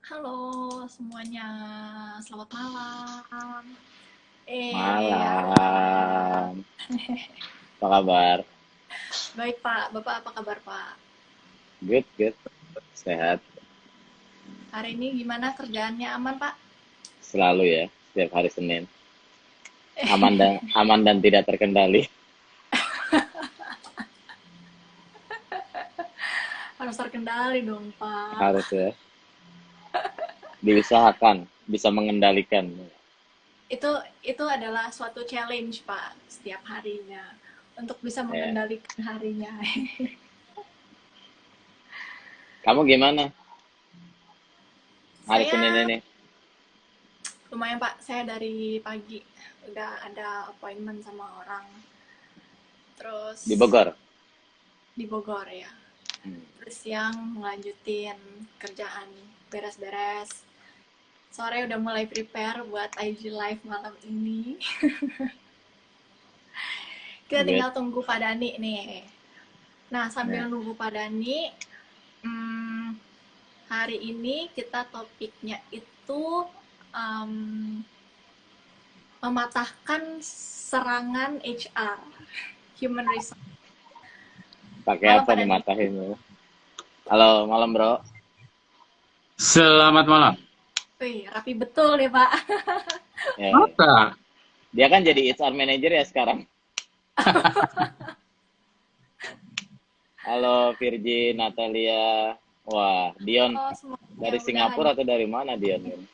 Halo semuanya, selamat malam. Hari Malam. Apa kabar? baik Pak, Bapak apa kabar Pak? Good, good. Sehat. Hari ini gimana kerjaannya aman Pak? Selalu ya, setiap hari Senin. Aman dan tidak terkendali. Harus terkendali dong Pak. Harus ya. Diusahakan, bisa mengendalikan. Itu itu adalah suatu challenge Pak setiap harinya untuk bisa Ya. mengendalikan harinya. Kamu gimana hari Senin Saya ini? lumayan Pak, saya dari pagi udah ada appointment sama orang. Terus Di Bogor? di Bogor ya. Hmm. Terus siang ngelanjutin kerjaan beres-beres. Sore udah mulai prepare buat IG live malam ini. Kita Good. tinggal tunggu Pak Dani nih. Nah, Ya. sambil nunggu Pak Dani, hmm, hari ini kita topiknya itu um, mematahkan serangan HR, Human Resource. Pakai Malam apa Pak nih Dani. matahin? Halo, malam bro. Selamat malam. Wih, rapi betul ya Pak. Ya. Masa? Dia kan jadi HR manager ya sekarang. Halo Virgin, Natalia. Wah, Dion Oh, semuanya dari udah Singapura hadir. atau dari mana Dion ini?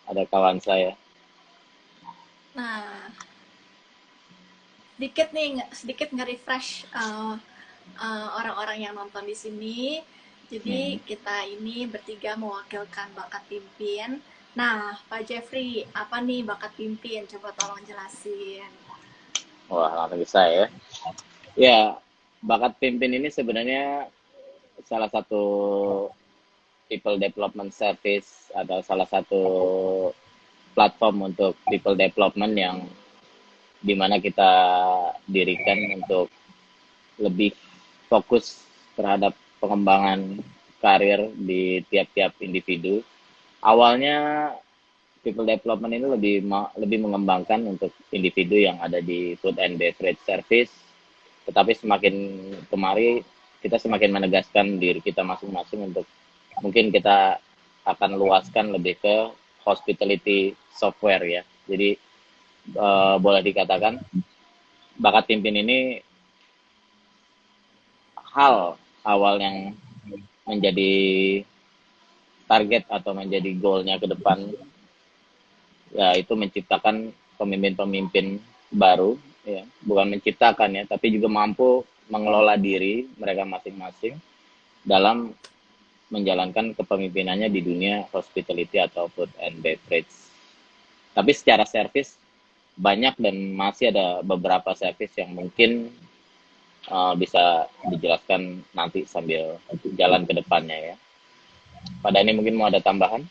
Ada kawan saya. Nah, sedikit nge-refresh orang-orang yang nonton di sini. Hmm. Jadi kita ini bertiga mewakilkan bakat pimpin. Nah, Pak Jeffrey, apa nih bakat pimpin? Coba tolong jelasin. Wah, langsung bisa ya. Ya, bakat pimpin ini sebenarnya salah satu people development service atau salah satu platform untuk people development yang dimana kita dirikan untuk lebih fokus terhadap pengembangan karir di tiap-tiap individu. Awalnya people development ini lebih mengembangkan untuk individu yang ada di food and beverage service, tetapi semakin kemari kita semakin menegaskan diri kita masing-masing untuk mungkin kita akan luaskan lebih ke hospitality software ya. Jadi boleh dikatakan bakat pimpin ini hal awal yang menjadi target atau menjadi goalnya ke depan, yaitu menciptakan pemimpin-pemimpin baru, ya bukan menciptakan ya, tapi juga mampu mengelola diri mereka masing-masing dalam menjalankan kepemimpinannya di dunia hospitality atau food and beverage. Tapi secara service banyak dan masih ada beberapa service yang mungkin bisa dijelaskan nanti sambil jalan ke depannya ya. Pada ini mungkin mau ada tambahan?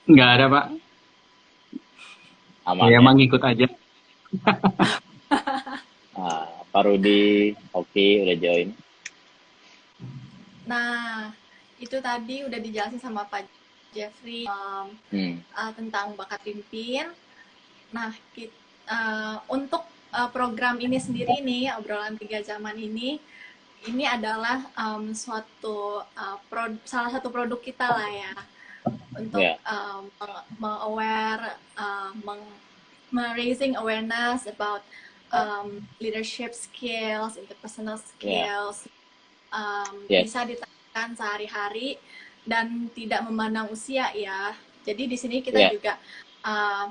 Nggak ada, Pak. Aman Ya, ya. emang ngikut aja. Pak Rudi, oke, udah join. Nah, itu tadi udah dijelasin sama Pak Jeffrey Hmm. tentang bakat pimpin. Nah, untuk program ini sendiri nih, obrolan 3 jaman ini adalah salah satu produk kita lah ya untuk Ya, meng-aware, raising awareness about leadership skills, interpersonal ya, skills, bisa yes, diterapkan sehari-hari dan tidak memandang usia ya. Jadi di sini kita ya, juga uh,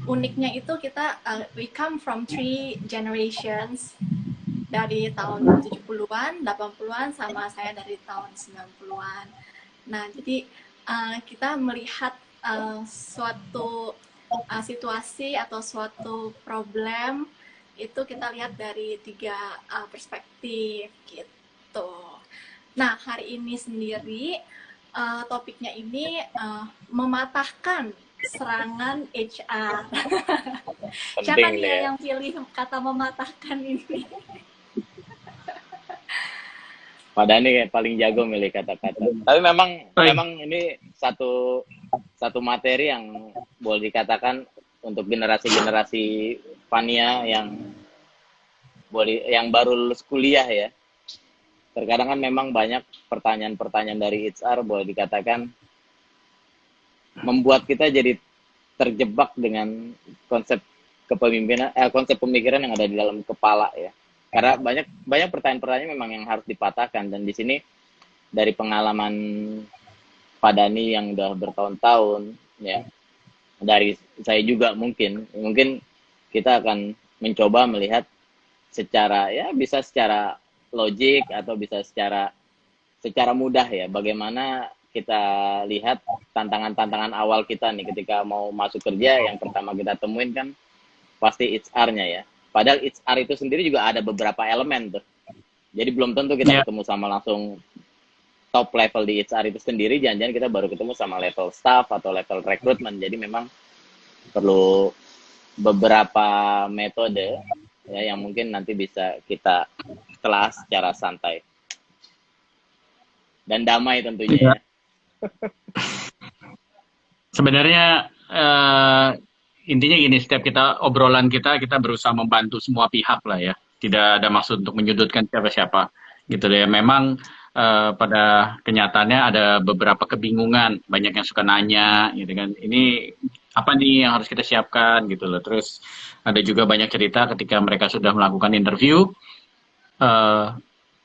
uniknya itu kita we come from 3 generations dari tahun 70-an, 80-an sama saya dari tahun 90-an. Nah, jadi kita melihat suatu situasi atau suatu problem itu kita lihat dari 3 perspektif gitu. Nah, hari ini sendiri topiknya ini mematahkan serangan HR. penting Siapa nih nih ya ya. yang pilih kata mematahkan ini? Pak Dhani kayak paling jago milih kata-kata. Tapi memang Baik. memang ini satu materi yang boleh dikatakan untuk generasi-generasi Fania yang baru lulus kuliah ya. Terkadang kan memang banyak pertanyaan-pertanyaan dari HR boleh dikatakan membuat kita jadi terjebak dengan konsep konsep pemikiran yang ada di dalam kepala ya. Karena banyak pertanyaan-pertanyaan memang yang harus dipatahkan, dan di sini dari pengalaman Pak Dhani yang udah bertahun-tahun ya, dari saya juga mungkin kita akan mencoba melihat secara ya bisa secara logik atau bisa secara mudah ya, bagaimana kita lihat tantangan-tantangan awal kita nih ketika mau masuk kerja. Yang pertama kita temuin kan pasti HR-nya ya. Padahal HR itu sendiri juga ada beberapa elemen tuh. Jadi belum tentu kita ketemu sama langsung top level di HR itu sendiri, jangan-jangan kita baru ketemu sama level staff atau level rekrutmen. Jadi memang perlu beberapa metode ya yang mungkin nanti bisa kita kelas secara santai dan damai tentunya ya. Sebenarnya intinya gini, setiap obrolan kita berusaha membantu semua pihak lah ya. Tidak ada maksud untuk menyudutkan siapa-siapa gitu ya. Memang pada kenyataannya ada beberapa kebingungan, banyak yang suka nanya gitu kan. Ini apa nih yang harus kita siapkan gitu loh. Terus ada juga banyak cerita ketika mereka sudah melakukan interview,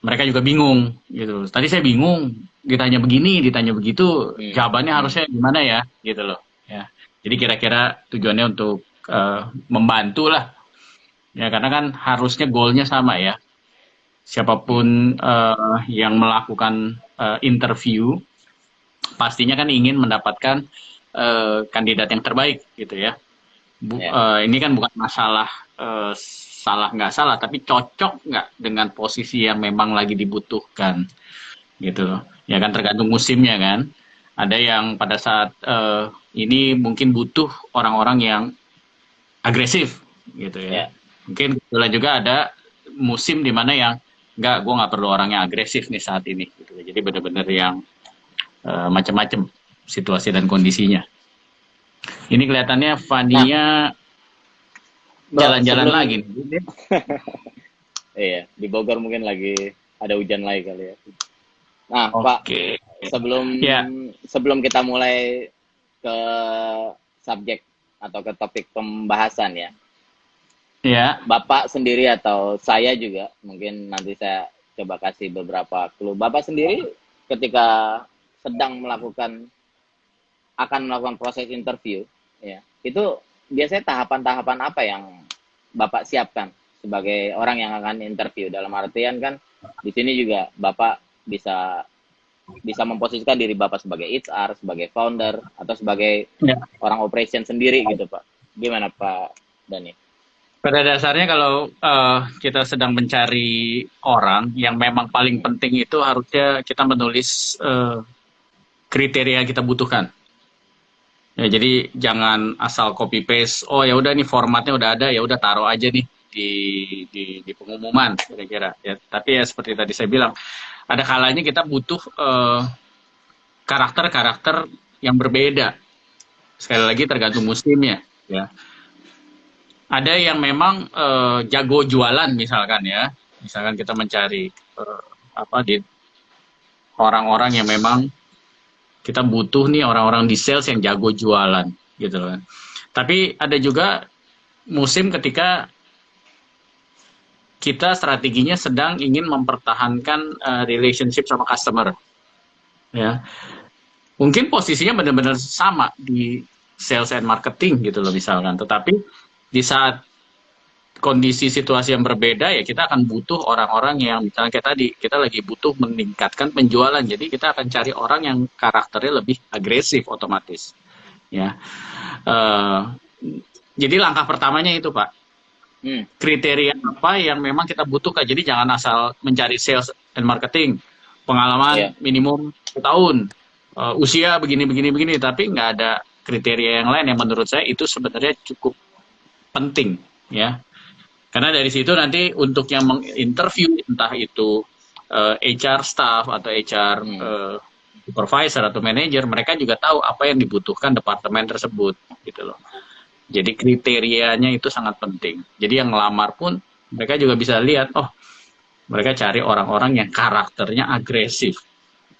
mereka juga bingung gitu. Tadi saya bingung, ditanya begini, ditanya begitu, jawabannya harusnya gimana ya gitu loh ya. Jadi kira-kira tujuannya untuk membantu lah ya, karena kan harusnya goalnya sama ya. Siapapun yang melakukan interview pastinya kan ingin mendapatkan kandidat yang terbaik gitu ya. Ini kan bukan masalah salah nggak salah, tapi cocok nggak dengan posisi yang memang lagi dibutuhkan gitu loh. Ya kan tergantung musimnya kan. Ada yang pada saat ini mungkin butuh orang-orang yang agresif gitu ya. Mungkin kebetulan juga ada musim di mana yang gue nggak perlu orang yang agresif nih saat ini. Gitu. Jadi benar-benar yang macam-macam situasi dan kondisinya. Ini kelihatannya Fania jalan-jalan lagi. Iya, di Bogor mungkin lagi ada hujan lagi kali ya. Nah, Pak, sebelum kita mulai ke subjek atau ke topik pembahasan ya. Ya. Bapak sendiri atau saya juga mungkin nanti saya coba kasih beberapa clue. Bapak sendiri ketika sedang akan melakukan proses interview ya, itu biasanya tahapan-tahapan apa yang Bapak siapkan sebagai orang yang akan interview? Dalam artian kan di sini juga Bapak bisa memposisikan diri Bapak sebagai HR, sebagai founder, atau sebagai orang operation sendiri gitu Pak. Gimana Pak Dhani? Pada dasarnya kalau kita sedang mencari orang, yang memang paling penting itu harusnya kita menulis kriteria yang kita butuhkan. Ya, jadi jangan asal copy paste. Oh ya udah nih formatnya udah ada, ya udah taruh aja nih di pengumuman kira-kira. Ya, tapi ya seperti tadi saya bilang, ada kalanya kita butuh karakter-karakter yang berbeda. Sekali lagi tergantung musimnya. Ya. Ada yang memang jago jualan misalkan ya. Misalkan kita mencari di orang-orang yang memang kita butuh nih orang-orang di sales yang jago jualan gitu kan. Tapi ada juga musim ketika kita strateginya sedang ingin mempertahankan relationship sama customer. Ya. Mungkin posisinya benar-benar sama di sales and marketing gitu loh misalkan, tetapi di saat kondisi situasi yang berbeda ya kita akan butuh orang-orang yang misalnya kayak tadi kita lagi butuh meningkatkan penjualan, jadi kita akan cari orang yang karakternya lebih agresif otomatis ya. Jadi langkah pertamanya itu Pak, kriteria apa yang memang kita butuhkan. Jadi jangan asal mencari sales and marketing, pengalaman minimum 1 tahun, usia begini, tapi nggak ada kriteria yang lain yang menurut saya itu sebenarnya cukup penting ya, karena dari situ nanti untuk yang menginterview entah itu HR staff atau HR supervisor atau manager, mereka juga tahu apa yang dibutuhkan departemen tersebut gitu loh. Jadi kriterianya itu sangat penting. Jadi yang ngelamar pun mereka juga bisa lihat, oh mereka cari orang-orang yang karakternya agresif.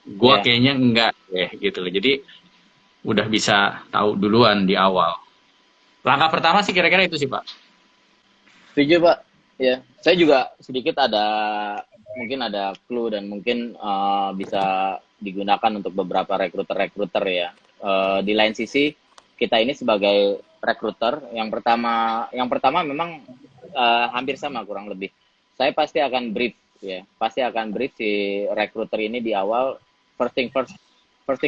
Gua kayaknya enggak gitu loh. Jadi udah bisa tahu duluan di awal. Langkah pertama sih kira-kira itu sih, Pak. Setuju, Pak. Ya, saya juga sedikit mungkin ada clue dan mungkin bisa digunakan untuk beberapa rekruter ya. Di lain sisi, kita ini sebagai rekruter, yang pertama memang hampir sama kurang lebih. Saya pasti akan brief si rekruter ini di awal. First thing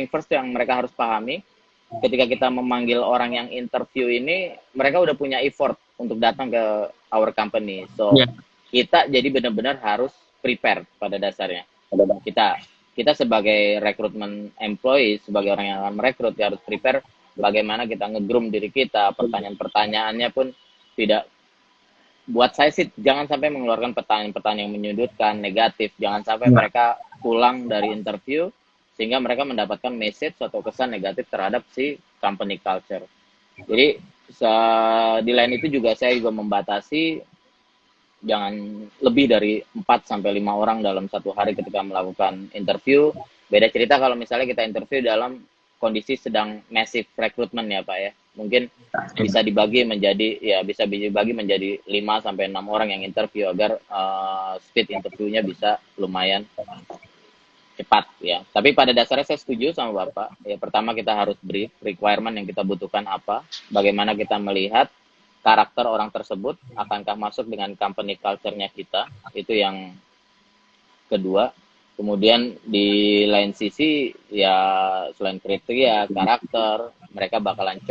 first yang mereka harus pahami, ketika kita memanggil orang yang interview ini, mereka udah punya effort untuk datang ke our company. So, kita jadi benar-benar harus prepare pada dasarnya. Kita sebagai recruitment employee, sebagai orang yang akan merekrut, harus prepare bagaimana kita nge-groom diri kita. Pertanyaan-pertanyaannya pun tidak, buat saya sih jangan sampai mengeluarkan pertanyaan-pertanyaan yang menyudutkan, negatif. Jangan sampai mereka pulang dari interview sehingga mereka mendapatkan message atau kesan negatif terhadap si company culture. Jadi di lain itu juga saya juga membatasi jangan lebih dari 4-5 orang dalam satu hari ketika melakukan interview. Beda cerita kalau misalnya kita interview dalam kondisi sedang massive recruitment ya Pak ya. Mungkin bisa dibagi menjadi 5-6 orang yang interview agar speed interviewnya bisa lumayan cepat ya. Tapi pada dasarnya saya setuju sama Bapak. Ya, pertama kita harus brief requirement yang kita butuhkan apa, bagaimana kita melihat karakter orang tersebut, akankah masuk dengan company culture-nya kita. Itu yang kedua. Kemudian di lain sisi ya selain kriteria, karakter, mereka bakalan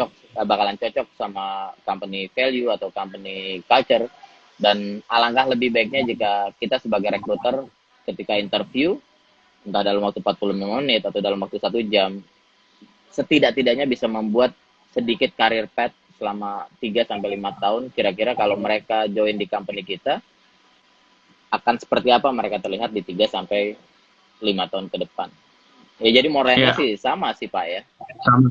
cocok sama company value atau company culture. Dan alangkah lebih baiknya jika kita sebagai recruiter ketika interview, entah dalam waktu 45 menit atau dalam waktu 1 jam, setidak-tidaknya bisa membuat sedikit career path selama 3-5 tahun. Kira-kira kalau mereka join di company kita, akan seperti apa mereka terlihat di 3-5 tahun ke depan. Ya jadi moralnya sih sama sih Pak ya. Sama.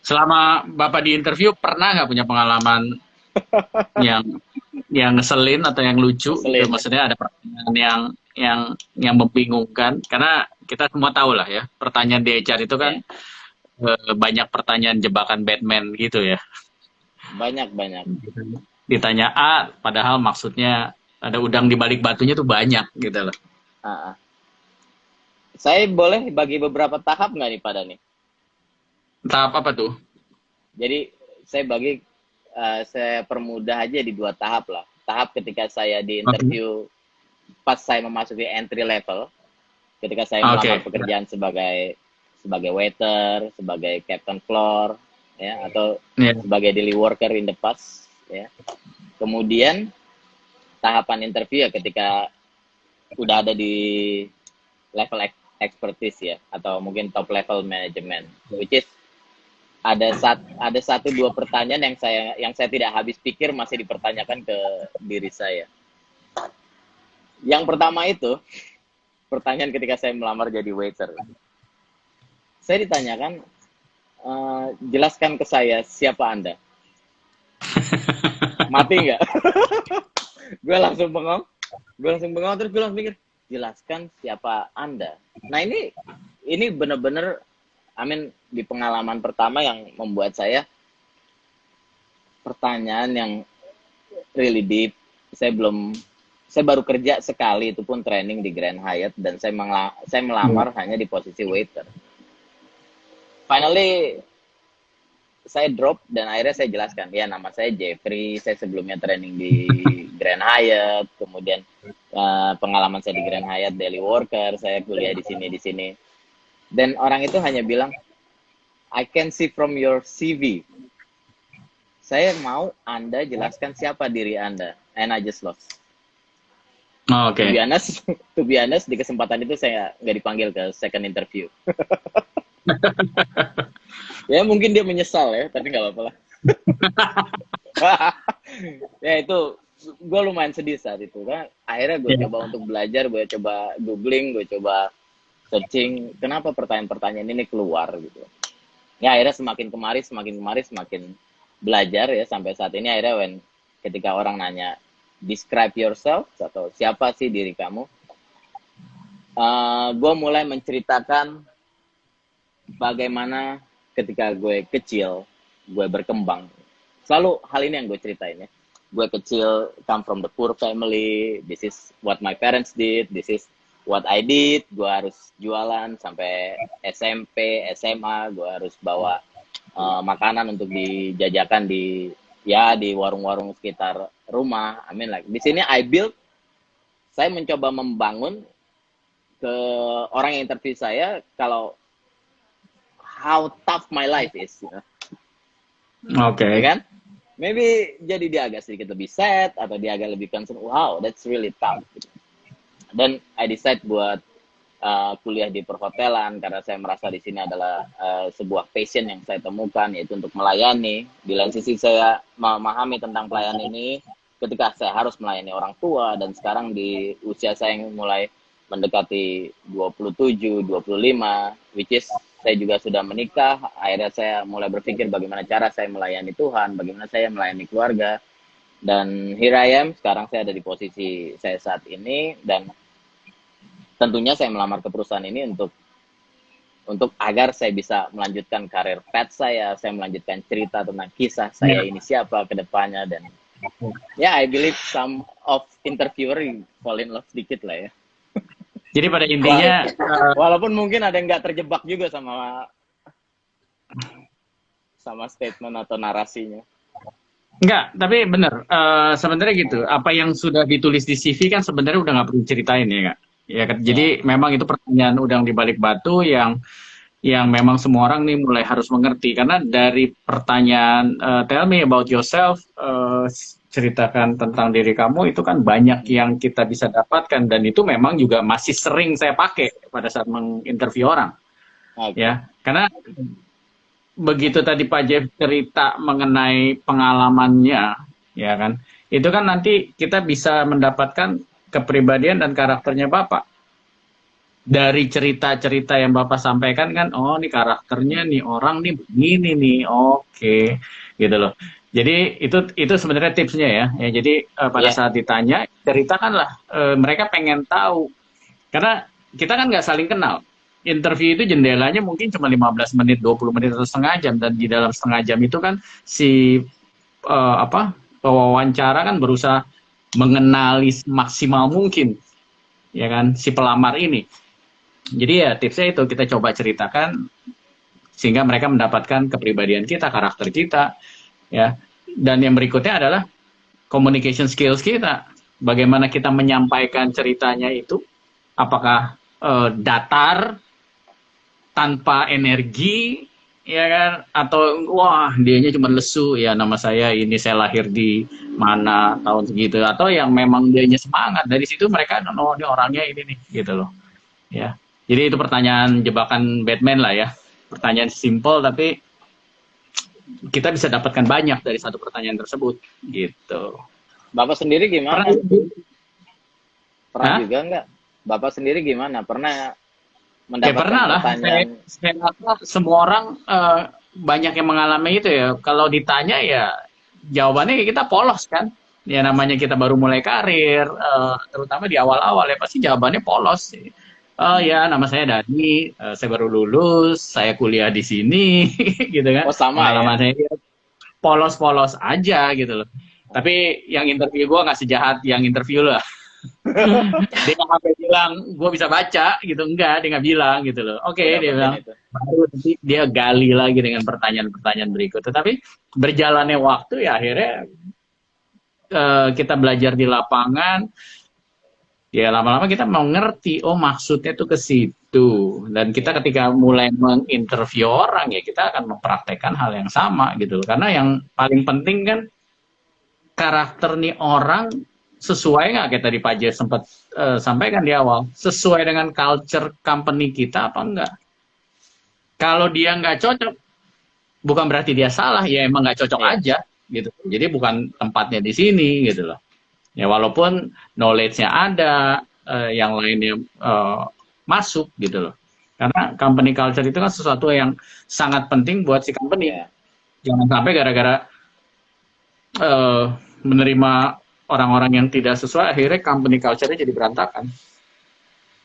Selama Bapak di interview, pernah nggak punya pengalaman yang ngeselin atau yang lucu? Gitu? Maksudnya ada pertanyaan yang membingungkan, karena kita semua tahu lah ya, pertanyaan di HR itu kan banyak pertanyaan jebakan Batman gitu ya. Banyak. Ditanya A, padahal maksudnya ada udang di balik batunya tuh banyak gitu loh. Saya boleh bagi beberapa tahap nggak nih pada nih? Tahap apa tuh? Jadi saya permudah aja di 2 tahap lah. Tahap ketika saya di interview, pas saya memasuki entry level, ketika saya melamar pekerjaan sebagai waiter, sebagai captain floor, ya, atau sebagai daily worker in the past, ya. Kemudian tahapan interview ya ketika udah ada di level expertise ya, atau mungkin top level management, which is ada 1-2 pertanyaan yang saya tidak habis pikir masih dipertanyakan ke diri saya. Yang pertama itu, pertanyaan ketika saya melamar jadi waiter. Saya ditanyakan, jelaskan ke saya siapa Anda. Mati nggak? Gue langsung bengong, terus gue langsung mikir, jelaskan siapa Anda. Nah ini benar-benar, di pengalaman pertama yang membuat saya pertanyaan yang really deep. Saya baru kerja sekali, itu pun training di Grand Hyatt, dan saya melamar hanya di posisi waiter. Finally, saya drop dan akhirnya saya jelaskan, ya nama saya Jeffrey, saya sebelumnya training di Grand Hyatt, kemudian pengalaman saya di Grand Hyatt daily worker, saya kuliah di sini. Dan orang itu hanya bilang, I can see from your CV. Saya mau Anda jelaskan siapa diri Anda, and I just lost. To be honest, di kesempatan itu saya nggak dipanggil ke second interview. Ya mungkin dia menyesal ya, tapi nggak apa-apa lah. Ya itu gue lumayan sedih saat itu kan. Akhirnya gue Iya. coba untuk belajar, gue coba googling, gue coba searching, kenapa pertanyaan-pertanyaan ini keluar gitu. Ya akhirnya semakin kemari, semakin belajar ya sampai saat ini akhirnya ketika orang nanya describe yourself atau siapa sih diri kamu, gue mulai menceritakan bagaimana ketika gue kecil, gue berkembang. Selalu hal ini yang gue ceritain ya. Gue kecil, come from the poor family, this is what my parents did, this is what I did. Gue harus jualan sampai SMP, SMA, gue harus bawa makanan untuk dijajakan di warung-warung sekitar rumah. I mean like di sini saya mencoba membangun ke orang yang interview saya kalau how tough my life is, you know. Oke. Ya kan? Maybe jadi dia agak sedikit lebih sad atau dia agak lebih concern, wow, that's really tough. Dan I decide buat kuliah di perhotelan karena saya merasa di sini adalah sebuah passion yang saya temukan, yaitu untuk melayani. Di lain sisi saya memahami tentang pelayanan ini ketika saya harus melayani orang tua, dan sekarang di usia saya yang mulai mendekati 27, 25, which is saya juga sudah menikah. Akhirnya saya mulai berpikir bagaimana cara saya melayani Tuhan, bagaimana saya melayani keluarga. Dan here I am, sekarang saya ada di posisi saya saat ini, dan tentunya saya melamar ke perusahaan ini untuk agar saya bisa melanjutkan karir path saya melanjutkan cerita tentang kisah saya ini siapa ke depannya. Dan ya, I believe some of interviewer fall in love sedikit lah ya. Jadi pada intinya Walaupun mungkin ada yang nggak terjebak juga sama statement atau narasinya. enggak, tapi benar. Sebenarnya gitu. Apa yang sudah ditulis di CV kan sebenarnya udah nggak perlu ceritain ya, Kak. Ya, jadi memang itu pertanyaan udang di balik batu yang memang semua orang nih mulai harus mengerti, karena dari pertanyaan tell me about yourself, ceritakan tentang diri kamu, itu kan banyak yang kita bisa dapatkan, dan itu memang juga masih sering saya pakai pada saat menginterview orang. Okay. Ya, karena begitu tadi Pak Jeff cerita mengenai pengalamannya, ya kan, itu kan nanti kita bisa mendapatkan kepribadian dan karakternya Bapak. Dari cerita-cerita yang Bapak sampaikan kan, oh ini karakternya nih orang nih begini nih, oke, gitu loh. Jadi itu sebenarnya tipsnya ya. Jadi pada saat ditanya, ceritakanlah. Mereka pengen tahu, karena kita kan nggak saling kenal. Interview itu jendelanya mungkin cuma 15 menit, 20 menit atau setengah jam, dan di dalam setengah jam itu kan si pewawancara kan berusaha mengenali maksimal mungkin, ya kan, si pelamar ini. Jadi ya tipsnya itu kita coba ceritakan sehingga mereka mendapatkan kepribadian kita, karakter kita, ya. Dan yang berikutnya adalah communication skills kita. Bagaimana kita menyampaikan ceritanya itu, apakah datar, tanpa energi, ya kan, atau wah dianya cuma lesu, ya nama saya ini, saya lahir di mana tahun segitu, atau yang memang dianya semangat. Dari situ mereka, oh ini orangnya ini nih, gitu loh, ya. Jadi itu pertanyaan jebakan Batman lah ya, pertanyaan simple tapi kita bisa dapatkan banyak dari satu pertanyaan tersebut, gitu. Bapak sendiri gimana? Pernah Hah? juga nggak? Bapak sendiri gimana? Pernah mendapatkan pernah lah. pertanyaan? Saya rasa semua orang banyak yang mengalami itu ya. Kalau ditanya ya jawabannya kita polos kan. Ya namanya kita baru mulai karir, terutama di awal-awal ya pasti jawabannya polos. Ya nama saya Dani, saya baru lulus, saya kuliah di sini, gitu kan. Oh sama pengalaman ya? saya polos-polos aja gitu loh. Tapi yang interview gue nggak sejahat yang interview lah. Dia nggak sampai bilang gue bisa baca gitu, enggak, dia nggak bilang gitu loh. Oke, dia bilang baru nanti dia gali lagi dengan pertanyaan-pertanyaan berikut. Tetapi berjalannya waktu ya akhirnya kita belajar di lapangan, ya lama-lama kita mau ngerti, oh maksudnya tuh ke situ. Dan kita ketika mulai menginterview orang ya kita akan mempraktekkan hal yang sama gitu. Karena yang paling penting kan karakter nih orang sesuai nggak, kayak tadi Pak J sempat sampaikan di awal, sesuai dengan culture company kita apa enggak. Kalau dia nggak cocok, bukan berarti dia salah, ya emang nggak cocok aja gitu. Jadi bukan tempatnya di sini gitu loh. Ya walaupun knowledge-nya ada, yang lainnya masuk gitu loh. Karena company culture itu kan sesuatu yang sangat penting buat si company. Ya. Jangan sampai gara-gara menerima orang-orang yang tidak sesuai, akhirnya company culture-nya jadi berantakan.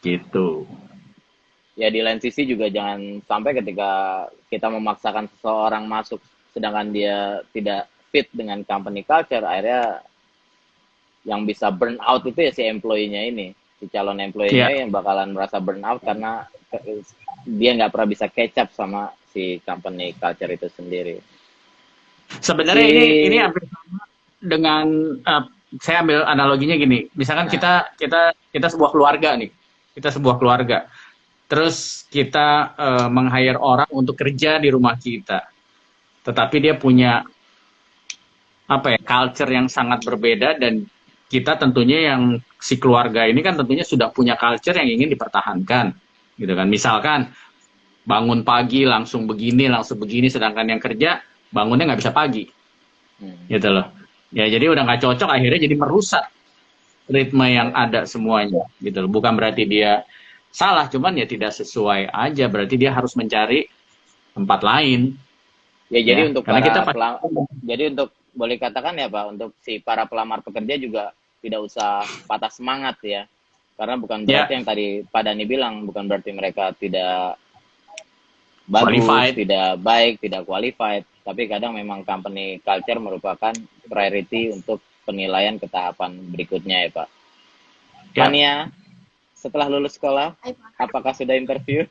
Gitu. Ya di lain sisi juga jangan sampai ketika kita memaksakan seseorang masuk sedangkan dia tidak fit dengan company culture, akhirnya yang bisa burn out itu ya si employee-nya ini, si calon employee-nya yang bakalan merasa burn out karena dia nggak pernah bisa catch up sama si company culture itu sendiri. Sebenarnya ini hampir sama dengan saya ambil analoginya gini, misalkan kita sebuah keluarga nih, kita sebuah keluarga, terus kita meng-hire orang untuk kerja di rumah kita, tetapi dia punya culture yang sangat berbeda, dan kita tentunya yang si keluarga ini kan tentunya sudah punya culture yang ingin dipertahankan, gitu kan. Misalkan bangun pagi langsung begini, sedangkan yang kerja bangunnya nggak bisa pagi, gitu loh. Ya jadi udah nggak cocok, akhirnya jadi merusak ritme yang ada semuanya, gitu loh. Bukan berarti dia salah, cuman ya tidak sesuai aja, berarti dia harus mencari tempat lain. Ya jadi untuk karena kita jadi untuk boleh katakan ya Pak, untuk si para pelamar pekerja juga tidak usah patah semangat ya, karena bukan berarti yang tadi Pak Dhani bilang, bukan berarti mereka tidak bagus, tidak baik, tidak qualified, tapi kadang memang company culture merupakan priority untuk penilaian ke tahapan berikutnya ya Pak. Fania, setelah lulus sekolah, apakah sudah interview?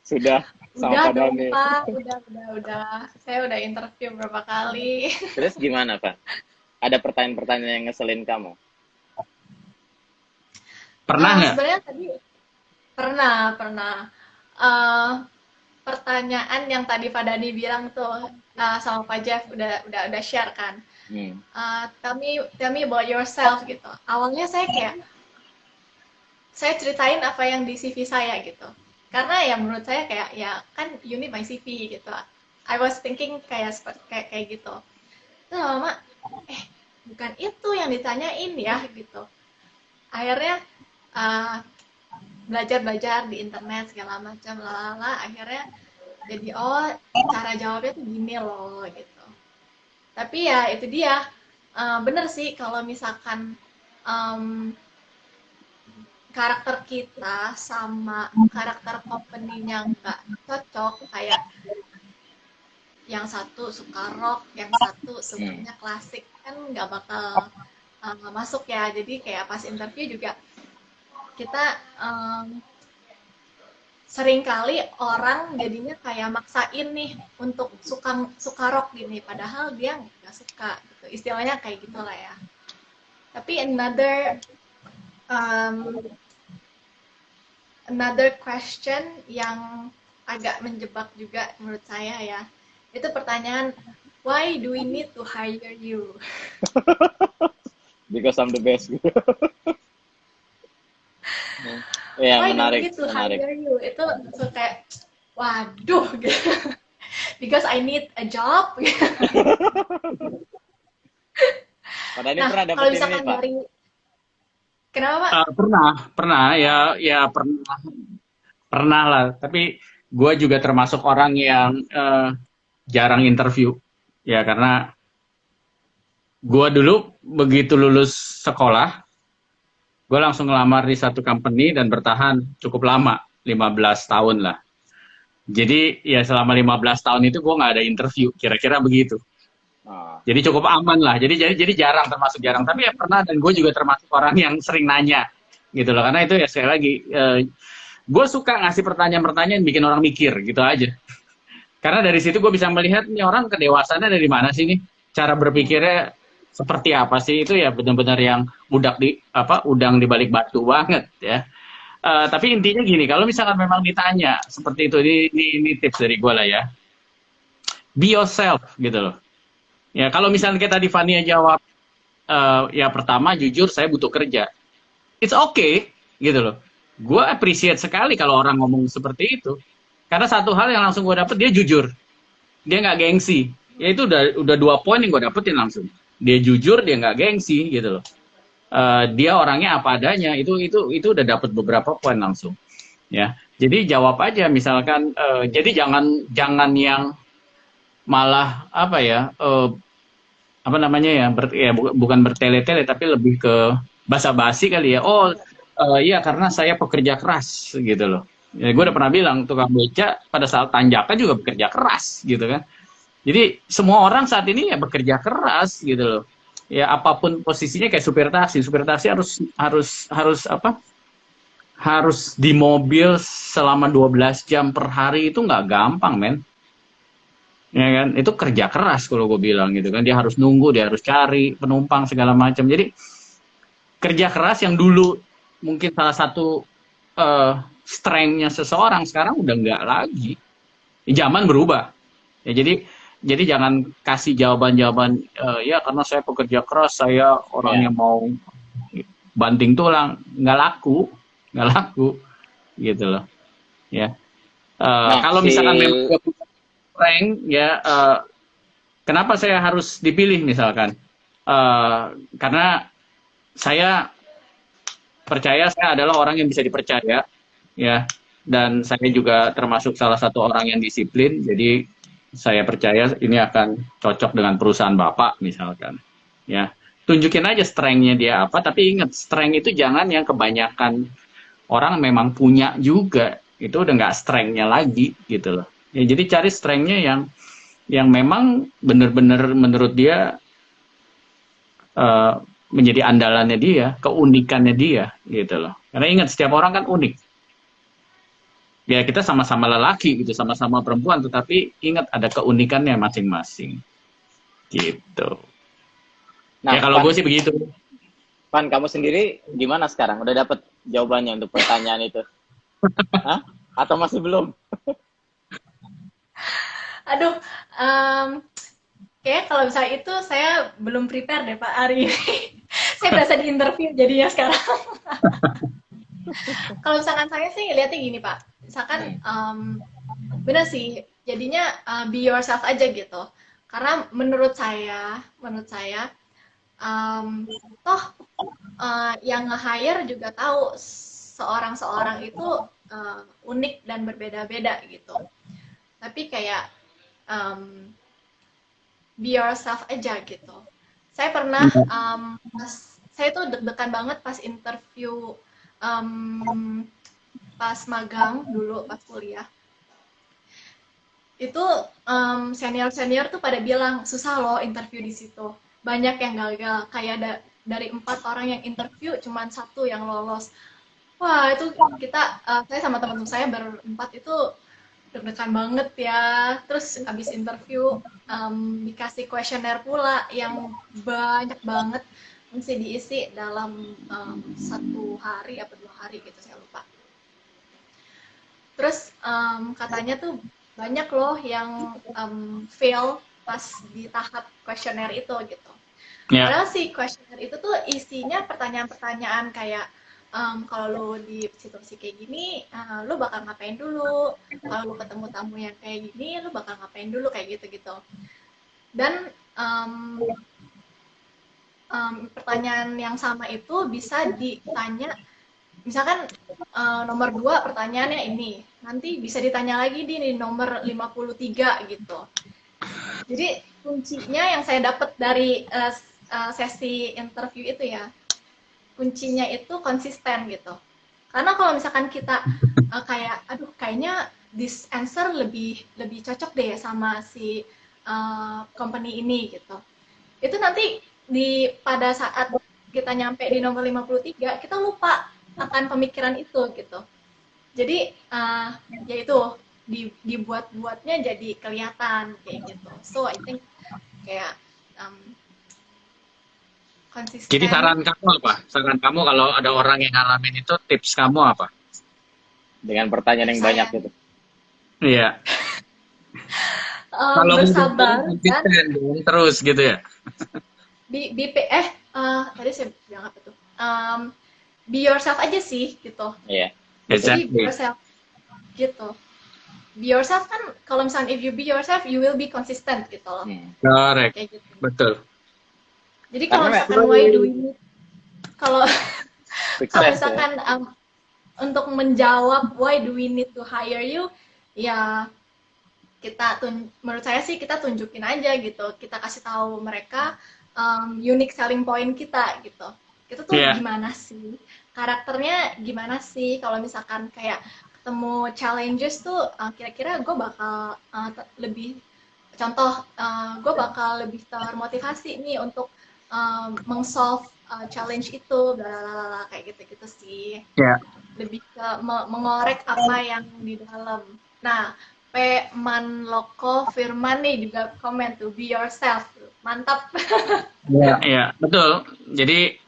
Sudah sama Pak Dhani? Udah. Saya udah interview berapa kali. Terus gimana Pak? Ada pertanyaan-pertanyaan yang ngeselin kamu? Pernah nggak? Sebenarnya tadi pernah. Pertanyaan yang tadi Pak Dhani bilang tuh sama Pak Jeff udah share kan. Tell me about yourself gitu. Awalnya saya ceritain apa yang di CV saya gitu. Karena ya menurut saya kayak ya kan you need my CV gitu. I was thinking kayak gitu. Terus lama bukan itu yang ditanyain ya gitu. Akhirnya belajar di internet segala macam akhirnya jadi cara jawabnya tuh gini loh gitu. Tapi ya itu dia, bener sih kalau misalkan karakter kita sama karakter company-nya nggak cocok, kayak yang satu suka rock, yang satu sukanya klasik, kan nggak bakal masuk ya. Jadi kayak pas interview juga kita seringkali orang jadinya kayak maksain nih untuk suka rock gini, padahal dia nggak suka gitu. Istilahnya kayak gitulah ya. Tapi another question yang agak menjebak juga menurut saya ya, itu pertanyaan, why do we need to hire you? Because I'm the best. Ya, why menarik. do we need to hire you? Itu kayak, waduh, gitu. Because I need a job. Padahal ini pernah dapat ini, Pak. Kenapa, Pak? Pernah ya pernah lah. Tapi gue juga termasuk orang yang jarang interview ya, karena gue dulu begitu lulus sekolah gue langsung ngelamar di satu company dan bertahan cukup lama, 15 tahun lah. Jadi ya selama 15 tahun itu gue nggak ada interview, kira-kira begitu. Jadi cukup aman lah. Jadi jarang, termasuk jarang. Tapi ya pernah, dan gue juga termasuk orang yang sering nanya gitu loh. Karena itu ya sekali lagi, gue suka ngasih pertanyaan-pertanyaan bikin orang mikir gitu aja. Karena dari situ gue bisa melihat nih orang kedewasannya dari mana sih nih, cara berpikirnya seperti apa sih. Itu ya benar-benar yang udang di balik batu banget ya. Tapi intinya gini, kalau misalkan memang ditanya seperti itu, ini tips dari gue lah ya. Be yourself gitu loh. Ya kalau misalnya kita di Fania jawab, ya pertama jujur saya butuh kerja. It's okay gitu loh. Gue appreciate sekali kalau orang ngomong seperti itu. Karena satu hal yang langsung gue dapet, dia jujur. Dia nggak gengsi. Ya itu udah 2 poin yang gue dapetin langsung. Dia jujur, dia nggak gengsi gitu loh. dia orangnya apa adanya, itu udah dapat beberapa poin langsung. Ya, jadi jawab aja misalkan, jadi jangan yang malah apa ya, apa namanya ya, bukan bertele-tele tapi lebih ke basa-basi kali ya. Oh, iya karena saya pekerja keras gitu loh. Ya, gue udah pernah bilang tukang beca pada saat tanjakan juga bekerja keras gitu kan. Jadi semua orang saat ini ya bekerja keras gitu loh. Ya apapun posisinya kayak supir taksi harus apa? Harus di mobil selama 12 jam per hari itu nggak gampang, men. Ya kan? Itu kerja keras kalau gue bilang gitu kan. Dia harus nunggu, dia harus cari penumpang segala macam. Jadi kerja keras yang dulu mungkin salah satu strength-nya seseorang sekarang udah nggak lagi. Zaman berubah. Ya, jadi jangan kasih jawaban-jawaban ya karena saya pekerja keras, saya orangnya mau banting tulang, nggak laku gitu loh. Ya. Kalau misalkan memang strength ya, kenapa saya harus dipilih misalkan? Karena saya percaya saya adalah orang yang bisa dipercaya, ya, dan saya juga termasuk salah satu orang yang disiplin. Jadi saya percaya ini akan cocok dengan perusahaan Bapak misalkan, ya. Tunjukin aja strength-nya dia apa, tapi ingat strength itu jangan yang kebanyakan orang memang punya juga, itu udah nggak strength-nya lagi gitu loh. Ya, jadi cari strength-nya yang memang benar-benar menurut dia menjadi andalannya dia, keunikannya dia, gitu loh. Karena ingat setiap orang kan unik. Ya kita sama-sama lelaki gitu, sama-sama perempuan, tetapi ingat ada keunikannya masing-masing, gitu. Nah, ya kalau gue sih begitu. Pan, kamu sendiri gimana sekarang? Udah dapet jawabannya untuk pertanyaan itu? Hah? Atau masih belum? Aduh, kayaknya kalau misalnya itu saya belum prepare deh Pak hari ini. Saya berasa di interview jadinya sekarang. Kalau misalkan saya sih ngeliatnya gini Pak, misalkan bener sih, jadinya be yourself aja gitu. Karena menurut saya toh yang nge-hire juga tahu seorang itu unik dan berbeda-beda gitu. Tapi kayak be yourself aja gitu. Saya pernah saya tuh deg-degan banget pas interview pas magang dulu pas kuliah. Itu senior tuh pada bilang susah loh interview di situ. Banyak yang gagal. Kayak dari 4 orang yang interview cuman 1 yang lolos. Wah itu kita saya sama teman-teman saya berempat itu deg-degan banget ya. Terus habis interview dikasih kuesioner pula yang banyak banget, mesti diisi dalam 1 hari apa 2 hari gitu, saya lupa. Terus katanya tuh banyak loh yang fail pas di tahap kuesioner itu gitu. Padahal si kuesioner itu tuh isinya pertanyaan-pertanyaan kayak kalau lu di situasi kayak gini, lu bakal ngapain dulu? Kalau lu ketemu tamu yang kayak gini, lu bakal ngapain dulu? Kayak gitu-gitu. Dan pertanyaan yang sama itu bisa ditanya, misalkan nomor 2 pertanyaannya ini, nanti bisa ditanya lagi di nomor 53 gitu. Jadi kuncinya yang saya dapat dari sesi interview itu ya, kuncinya itu konsisten gitu. Karena kalau misalkan kita kayak aduh kayaknya this answer lebih cocok deh sama si company ini gitu. Itu nanti pada saat kita nyampe di nomor 53 kita lupa akan pemikiran itu gitu. Jadi ya itu dibuat-buatnya jadi kelihatan kayak gitu. So I think kayak konsisten. Jadi saran kamu apa? Saran kamu kalau ada orang yang ngalamin itu, tips kamu apa? Dengan pertanyaan yang banyak gitu. Iya. Kalau bersabar kan terus gitu ya. Tadi saya bilang apa tuh? Be yourself aja sih gitu. Iya. Yeah. Jadi be yourself gitu. Be yourself kan kalau misalnya if you be yourself you will be consistent gitu loh. Correct. Kayak gitu. Betul. Jadi kalau misalkan why do we need kalau Sukses ya. misalkan untuk menjawab why do we need to hire you, ya menurut saya sih kita tunjukin aja gitu, kita kasih tahu mereka unique selling point kita gitu. Kita tuh gimana sih, karakternya gimana sih, kalau misalkan kayak ketemu challenges tuh kira-kira gue bakal lebih, contoh gue bakal lebih termotivasi nih untuk meng-solve challenge itu, blablabla, kayak gitu-gitu sih. Lebih ke mengorek apa yang di dalam. Nah, P Manloko Firman nih juga komen tuh, be yourself, mantap. Iya, betul. Jadi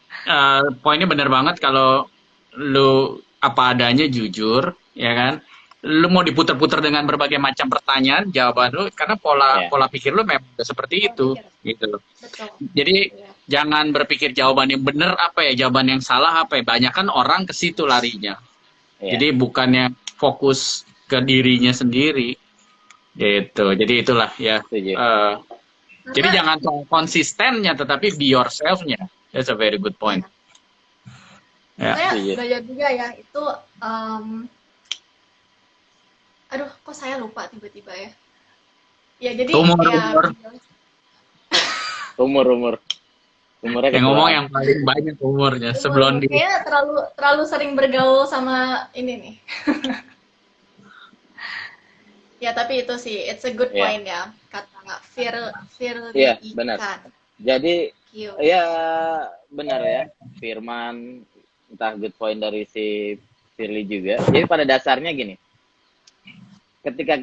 poinnya benar banget, kalau lu apa adanya, jujur, ya kan? Lu mau diputar-putar dengan berbagai macam pertanyaan, jawaban lu, karena pola pikir lu memang seperti itu, gitu. Betul. Jadi jangan berpikir jawaban yang benar apa ya, jawaban yang salah apa ya. Banyak kan orang ke situ larinya. Jadi bukannya fokus ke dirinya sendiri, gitu. Jadi itulah ya. Jadi jangan konsistennya, tetapi be yourself-nya. That's a very good point. Saya belajar juga ya, itu aduh kok saya lupa tiba-tiba ya. Ya jadi umurnya yang ngomong yang paling banyak umurnya sebelum dia. Kayaknya terlalu sering bergaul sama ini nih. Ya tapi itu sih, it's a good point ya, kata Firly. Iya, benar. Jadi ya benar ya, Firman, entah good point dari si Firly juga. Jadi pada dasarnya gini, ketika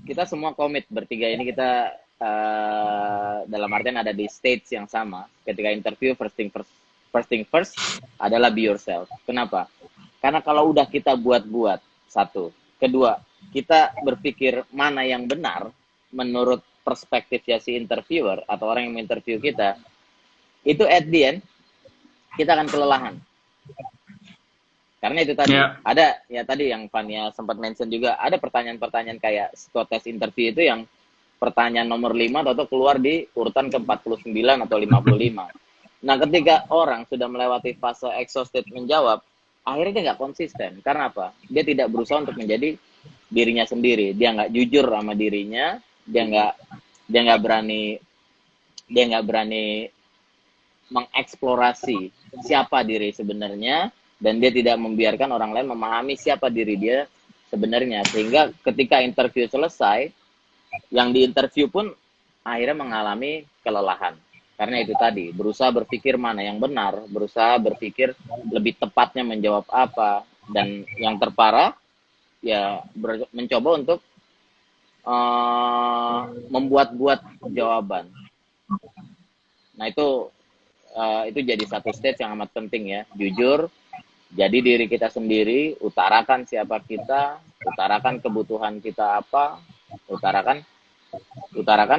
kita semua komit bertiga ini, kita dalam artian ada di stage yang sama. Ketika interview, first thing first adalah be yourself. Kenapa? Karena kalau udah kita buat-buat, satu. Kedua, kita berpikir mana yang benar menurut perspektif si interviewer atau orang yang menginterview kita, itu at the end kita akan kelelahan. Karena itu tadi ada ya, tadi yang Fania sempat mention juga, ada pertanyaan-pertanyaan kayak psikotes interview itu yang pertanyaan nomor 5 atau keluar di urutan ke-49 atau 55. Nah, ketika orang sudah melewati fase exhausted menjawab, akhirnya dia nggak konsisten. Karena apa? Dia tidak berusaha untuk menjadi dirinya sendiri. Dia nggak jujur sama dirinya, dia nggak berani mengeksplorasi siapa diri sebenarnya, dan dia tidak membiarkan orang lain memahami siapa diri dia sebenarnya. Sehingga ketika interview selesai, yang diinterview pun akhirnya mengalami kelelahan. Karena itu tadi, berusaha berpikir mana yang benar, berusaha berpikir lebih tepatnya menjawab apa, dan yang terparah, ya mencoba untuk membuat-buat jawaban. Nah itu jadi satu stage yang amat penting ya, jujur, jadi diri kita sendiri, utarakan siapa kita, utarakan kebutuhan kita apa, utarakan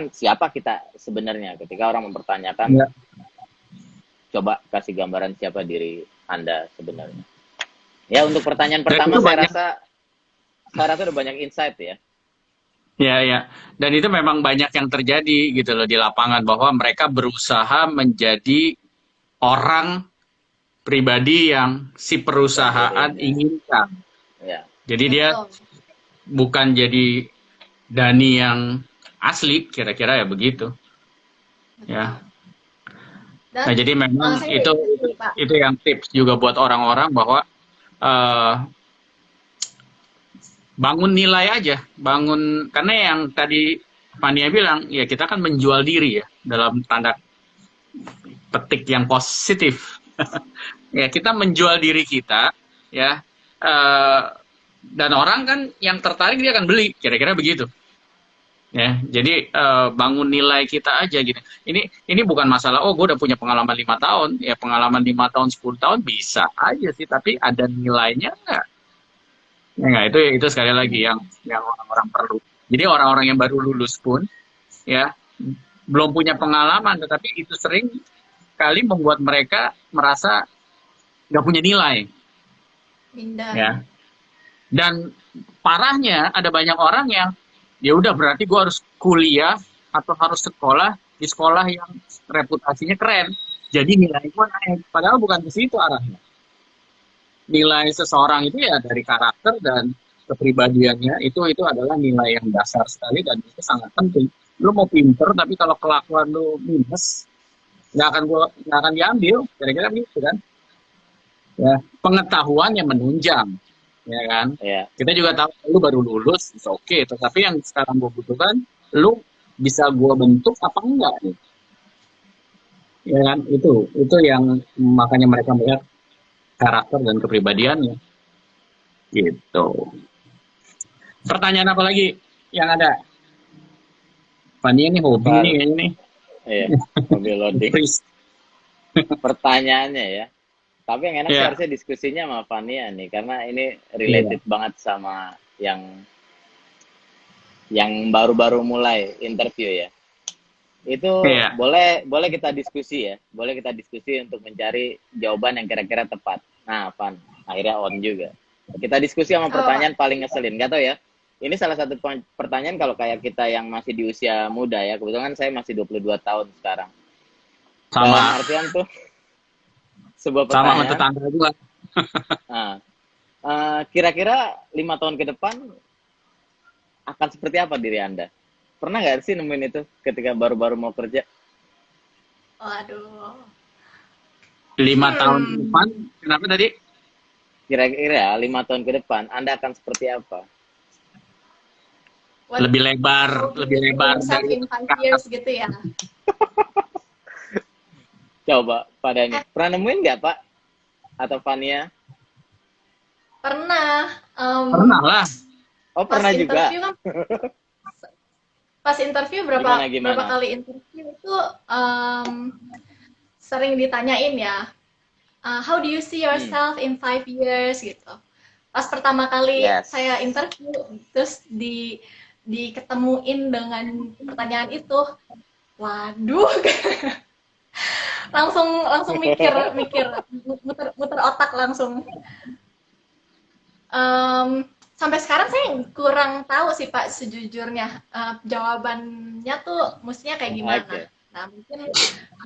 siapa kita sebenarnya. Ketika orang mempertanyakan, coba kasih gambaran siapa diri Anda sebenarnya. Ya, untuk pertanyaan pertama saya rasa udah banyak insight ya. Ya. Dan itu memang banyak yang terjadi gitu loh di lapangan, bahwa mereka berusaha menjadi orang pribadi yang si perusahaan inginkan. Ya. Jadi dia bukan jadi Dani yang asli, kira-kira ya begitu. Ya. Nah, jadi memang itu yang tips juga buat orang-orang, bahwa bangun nilai aja, karena yang tadi Fania bilang, ya kita kan menjual diri ya, dalam tanda petik yang positif. Ya, kita menjual diri kita, ya, dan orang kan yang tertarik dia akan beli, kira-kira begitu. Ya, jadi bangun nilai kita aja gitu. Ini bukan masalah, oh gue udah punya pengalaman 5 tahun, ya pengalaman 5 tahun, 10 tahun bisa aja sih, tapi ada nilainya nggak? Ya nggak, itu sekali lagi yang orang-orang perlu. Jadi orang-orang yang baru lulus pun, ya belum punya pengalaman, tetapi itu sering kali membuat mereka merasa nggak punya nilai. Ya. Dan parahnya ada banyak orang yang ya udah, berarti gue harus kuliah atau harus sekolah di sekolah yang reputasinya keren. jadi nilai gue naik. Padahal bukan ke situ arahnya. Nilai seseorang itu ya dari karakter dan kepribadiannya, itu adalah nilai yang dasar sekali dan itu sangat penting. Lu mau pinter tapi kalau kelakuan lu minus, nggak akan diambil, kira-kira gitu kan. Ya, pengetahuan yang menunjang, ya kan. Iya. Kita juga tahu lu baru lulus, oke. Tetapi yang sekarang gue butuhkan, lu bisa gue bentuk apa enggak nih? Ya kan, itu yang makanya mereka melihat karakter dan kepribadiannya. Gitu. Pertanyaan apa lagi yang ada? Fania nih hobi nih kayaknya nih. Iya, hobi loading. Pertanyaannya ya. Tapi yang enak sih harusnya diskusinya sama Fania nih, karena ini related banget sama yang baru-baru mulai interview ya. Itu boleh kita diskusi ya. Boleh kita diskusi untuk mencari jawaban yang kira-kira tepat. Nah, Van, akhirnya on juga. Kita diskusi sama pertanyaan paling ngeselin. Gak tau ya. Ini salah satu pertanyaan kalau kayak kita yang masih di usia muda ya. Kebetulan saya masih 22 tahun sekarang. Sama. Dalam artian tuh sebuah pertanyaan. Sama tetangga juga. Nah, kira-kira 5 tahun ke depan akan seperti apa diri Anda? Pernah nggak sih nemuin itu ketika baru-baru mau kerja? Waduh. 5 tahun ke depan, kenapa tadi? Kira-kira 5 tahun ke depan, Anda akan seperti apa? Lebih lebar dari 5 years gitu ya. Coba, Pak Dani. Pernah nemuin nggak, Pak? Atau Fania? Pernah. Pernah lah. Oh, pernah juga. Kan, pas interview berapa kali interview itu sering ditanyain ya, how do you see yourself in 5 years gitu. Pas pertama kali saya interview, terus diketemuin dengan pertanyaan itu, waduh, langsung mikir, muter otak langsung. Sampai sekarang saya kurang tahu sih Pak sejujurnya jawabannya tuh mestinya kayak gimana. Okay. Nah mungkin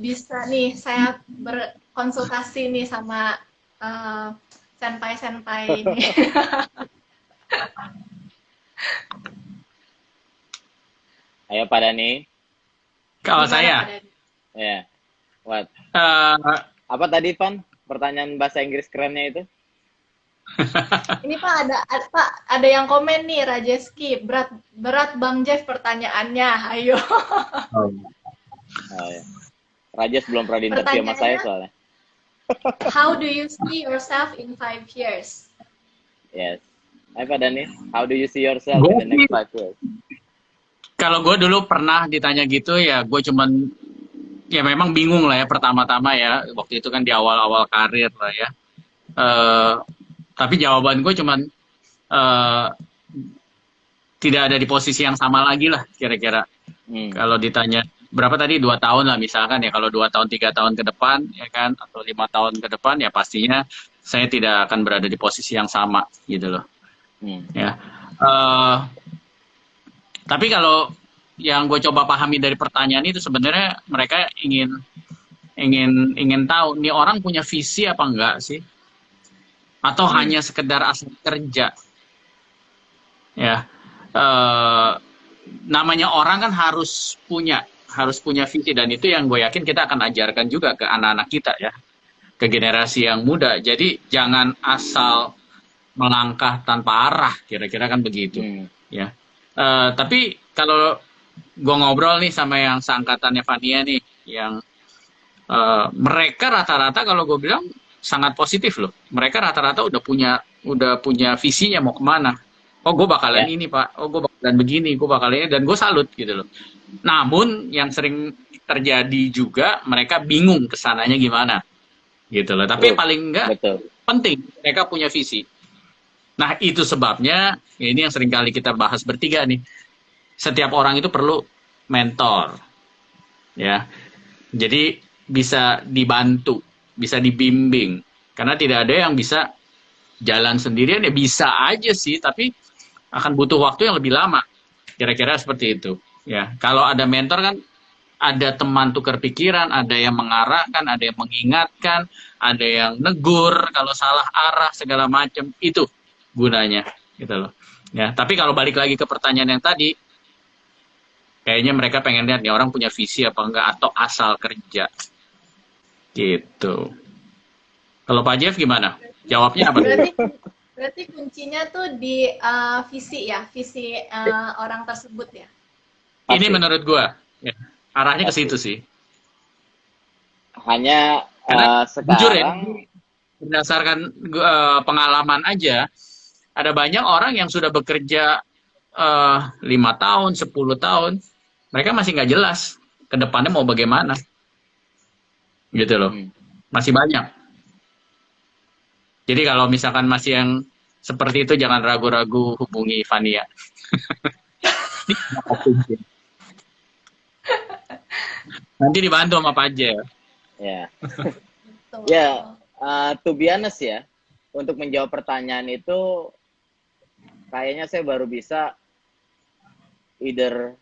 bisa nih saya berkonsultasi nih sama senpai ini. Ayo Pak Dani. Kalau saya. Ya. What? Apa tadi Pan? Pertanyaan bahasa Inggris kerennya itu? Ini Pak ada yang komen nih, Rajeski, berat Bang Jeff pertanyaannya, ayo. Oh, ya. Rajes belum pernah diinterview sama saya soalnya. How do you see yourself in 5 years? Yes. Ayo Pak Dani, how do you see yourself in the next 5 years? Kalau gue dulu pernah ditanya gitu ya, gue cuman ya memang bingung lah ya pertama-tama ya, waktu itu kan di awal-awal karir lah ya. Tapi jawaban gue cuman tidak ada di posisi yang sama lagi lah kira-kira. Kalau ditanya berapa tadi 2 tahun lah misalkan ya, kalau 2 tahun 3 tahun ke depan ya kan, atau 5 tahun ke depan ya pastinya saya tidak akan berada di posisi yang sama gitu loh. Ya. Tapi kalau yang gue coba pahami dari pertanyaan itu sebenarnya mereka ingin tahu nih orang punya visi apa enggak sih? Atau hanya sekedar asal kerja, ya. Namanya orang kan harus punya visi, dan itu yang gue yakin kita akan ajarkan juga ke anak-anak kita ya, ke generasi yang muda. Jadi jangan asal melangkah tanpa arah, kira-kira kan begitu, ya. Tapi kalau gue ngobrol nih sama yang seangkatannya Fania nih, yang mereka rata-rata kalau gue bilang sangat positif loh. Mereka rata-rata udah punya visinya mau kemana. Oh gue bakalan ini Pak, oh gue bakalan begini, gue bakalan ini, dan gue salut gitu loh. Namun yang sering terjadi juga mereka bingung kesananya gimana gitu loh. Tapi paling enggak penting mereka punya visi. Nah itu sebabnya ini yang sering kali kita bahas bertiga nih. Setiap orang itu perlu mentor, ya. Jadi bisa dibantu, bisa dibimbing, karena tidak ada yang bisa jalan sendirian. Ya bisa aja sih, tapi akan butuh waktu yang lebih lama. Kira-kira seperti itu, ya. Kalau ada mentor kan ada teman tukar pikiran, ada yang mengarahkan, ada yang mengingatkan, ada yang negur kalau salah arah segala macam. Itu gunanya gitu loh. Ya, tapi kalau balik lagi ke pertanyaan yang tadi, kayaknya mereka pengen lihat nih orang punya visi apa enggak atau asal kerja. Gitu. Kalau Pak Jeff gimana? Jawabnya apa? Berarti kuncinya tuh di visi ya, visi orang tersebut ya. Ini menurut gua, ya, arahnya ke situ sih. Hanya Karena jujur ya, sekarang berdasarkan pengalaman aja, ada banyak orang yang sudah bekerja 5 tahun, 10 tahun, mereka masih nggak jelas ke depannya mau bagaimana. Gitu loh. Masih banyak. Jadi kalau misalkan masih yang seperti itu, jangan ragu-ragu hubungi Fania. Nanti dibantu sama Pak Jeff. ya. Betul. Ya, to be honest ya, untuk menjawab pertanyaan itu kayaknya saya baru bisa either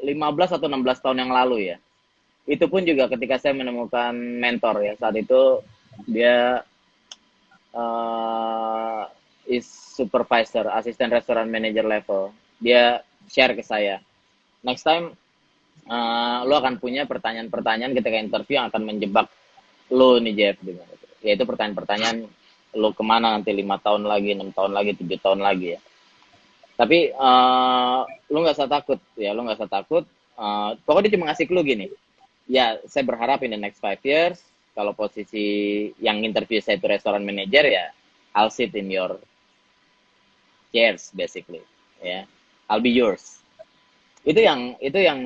15 atau 16 tahun yang lalu ya. Itu pun juga ketika saya menemukan mentor ya. Saat itu dia is supervisor, asisten restoran manager level. Dia share ke saya, next time lo akan punya pertanyaan-pertanyaan ketika interview yang akan menjebak lo nih Jeff, yaitu pertanyaan-pertanyaan lo kemana nanti 5 tahun lagi, 6 tahun lagi, 7 tahun lagi ya. Tapi lo nggak usah takut ya, lo nggak usah takut. Pokoknya dia cuma ngasih clue gini, ya saya berharap in the next 5 years kalau posisi yang interview saya itu restoran manager ya, I'll sit in your chairs basically ya, I'll be yours. Itu yang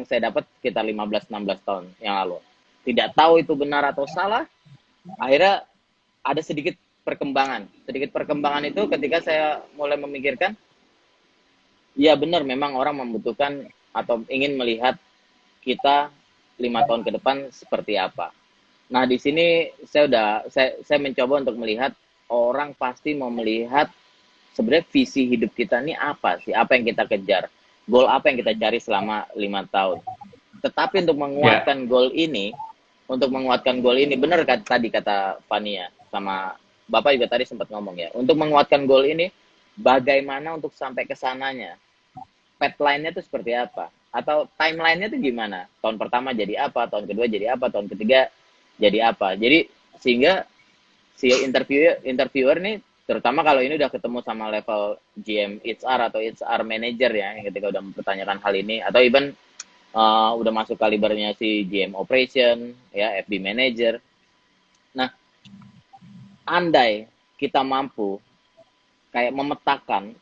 saya dapat sekitar 15-16 tahun yang lalu. Tidak tahu itu benar atau salah. Akhirnya ada sedikit perkembangan. Sedikit perkembangan itu ketika saya mulai memikirkan, ya benar memang orang membutuhkan atau ingin melihat kita 5 tahun ke depan seperti apa. Nah, di sini saya mencoba untuk melihat, orang pasti mau melihat sebenarnya visi hidup kita ini apa sih? Apa yang kita kejar? Goal apa yang kita cari selama 5 tahun? Tetapi untuk menguatkan goal ini, benar tadi kata Fania sama Bapak juga tadi sempat ngomong ya. Untuk menguatkan goal ini, bagaimana untuk sampai ke sananya? Pathline-nya itu seperti apa? Atau timeline-nya itu gimana? Tahun pertama jadi apa? Tahun kedua jadi apa? Tahun ketiga jadi apa? Jadi sehingga si interviewer nih, terutama kalau ini udah ketemu sama level GM HR atau HR manager ya, yang ketika udah mempertanyakan hal ini, atau even udah masuk kalibernya si GM operation ya, FB manager. Nah, andai kita mampu kayak memetakan